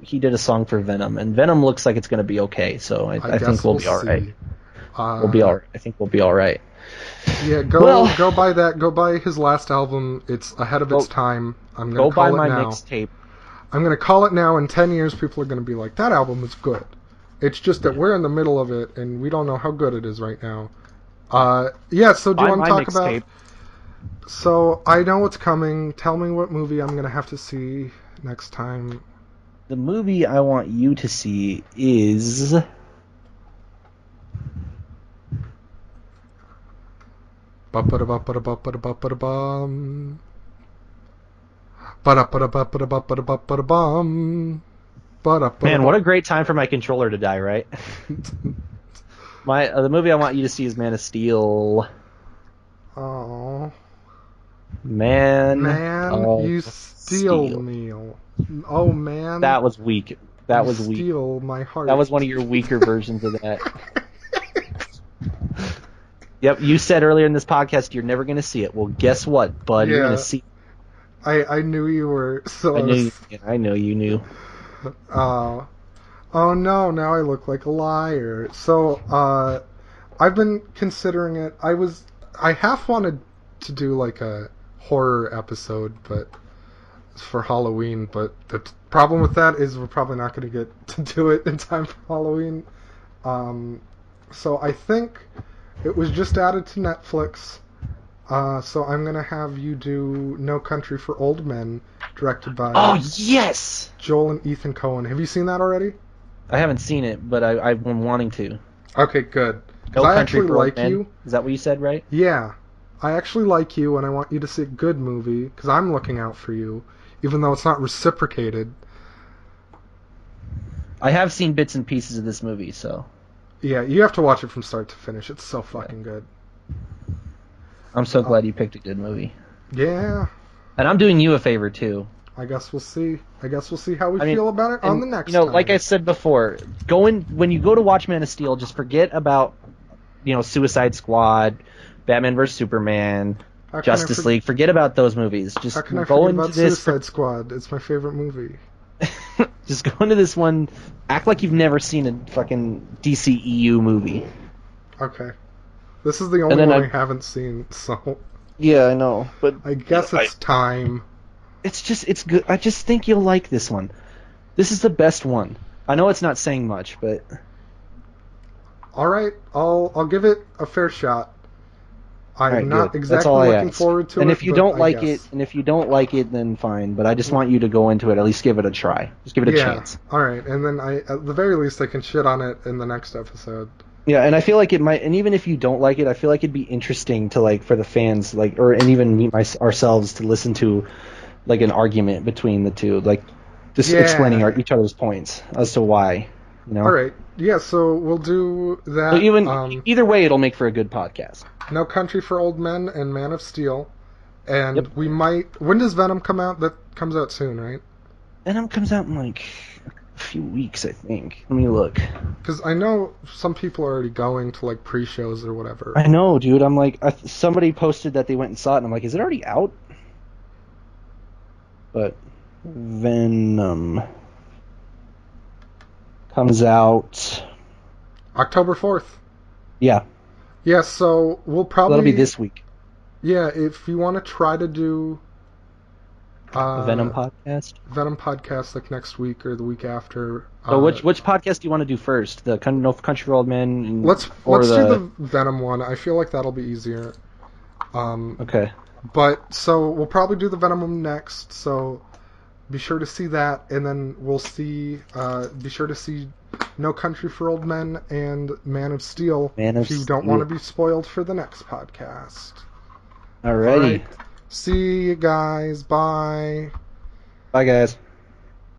he did a song for Venom, and Venom looks like it's going to be okay, so I think we'll be all right. We'll be all right. I think we'll be all right. Yeah, go buy that. Go buy his last album. It's ahead of its time. I'm going to call it now. Go buy my mixtape. I'm going to call it now. In 10 years, people are going to be like, that album is good. It's just that we're in the middle of it, and we don't know how good it is right now. So do you want to talk about... So, I know what's coming. Tell me what movie I'm going to have to see next time. The movie I want you to see is... Ba-ba-da-ba-ba-da-ba-ba-da-ba-da-bum. Man, what a great time for my controller to die, right? The movie I want you to see is Man of Steel. Oh. Man, you steal me. Oh, man. That was weak. That was weak. Steal my heart. That was one of your weaker versions of that. Yep, you said earlier in this podcast you're never going to see it. Well, guess what, bud? You're going to see it. I knew you were. So I know you knew. Oh no! Now I look like a liar. So I've been considering it. I half wanted to do like a horror episode, but for Halloween. But the problem with that is we're probably not going to get to do it in time for Halloween. So I think it was just added to Netflix. So I'm going to have you do No Country for Old Men, directed by Joel and Ethan Coen. Have you seen that already? I haven't seen it, but I've been wanting to. Okay, good. No I Country actually for like Old Men? you. Is that what you said, right? Yeah. I actually like you, and I want you to see a good movie, because I'm looking out for you, even though it's not reciprocated. I have seen bits and pieces of this movie, so... Yeah, you have to watch it from start to finish. It's so fucking good. I'm so glad you picked a good movie. Yeah. And I'm doing you a favor, too. I guess we'll see. How we feel about it on the next time. time. Like I said before, when you go to watch Man of Steel, just forget about, Suicide Squad, Batman vs. Superman, Justice League. Forget about those movies. Just how can I go forget into about this. Suicide Squad? It's my favorite movie. Just go into this one. Act like you've never seen a fucking DCEU movie. Okay. This is the only one I haven't seen, so... Yeah, I know, but... I guess it's time. It's good. I just think you'll like this one. This is the best one. I know it's not saying much, but... Alright, I'll give it a fair shot. I'm not good. exactly looking forward to it. And if you don't like it, then fine. But I just want you to go into it, at least give it a try. Just give it a chance. Alright, and then at the very least I can shit on it in the next episode. Yeah, and I feel like it might, and even if you don't like it, I feel like it'd be interesting to, like, for the fans, like, and even ourselves to listen to, like, an argument between the two, like, just explaining each other's points as to why, you know? Alright, yeah, so we'll do that. So either way, it'll make for a good podcast. No Country for Old Men and Man of Steel, and we might... When does Venom come out? That comes out soon, right? Venom comes out in, like... a few weeks, I think. Let me look. Because I know some people are already going to, like, pre-shows or whatever. I know, dude. I'm like... somebody posted that they went and saw it, and I'm like, is it already out? But Venom comes out... October 4th. Yeah. Yeah, so we'll probably... That'll be this week. Yeah, if you want to try to do... Venom podcast? Venom podcast, like, next week or the week after. So which podcast do you want to do first? The No Country for Old Men? Let's do the Venom one. I feel like that'll be easier. Okay. But, so, we'll probably do the Venom one next, so be sure to see that, and then we'll see, be sure to see No Country for Old Men and Man of Steel if you don't want to be spoiled for the next podcast. Alrighty. All right. See you guys. Bye. Bye, guys.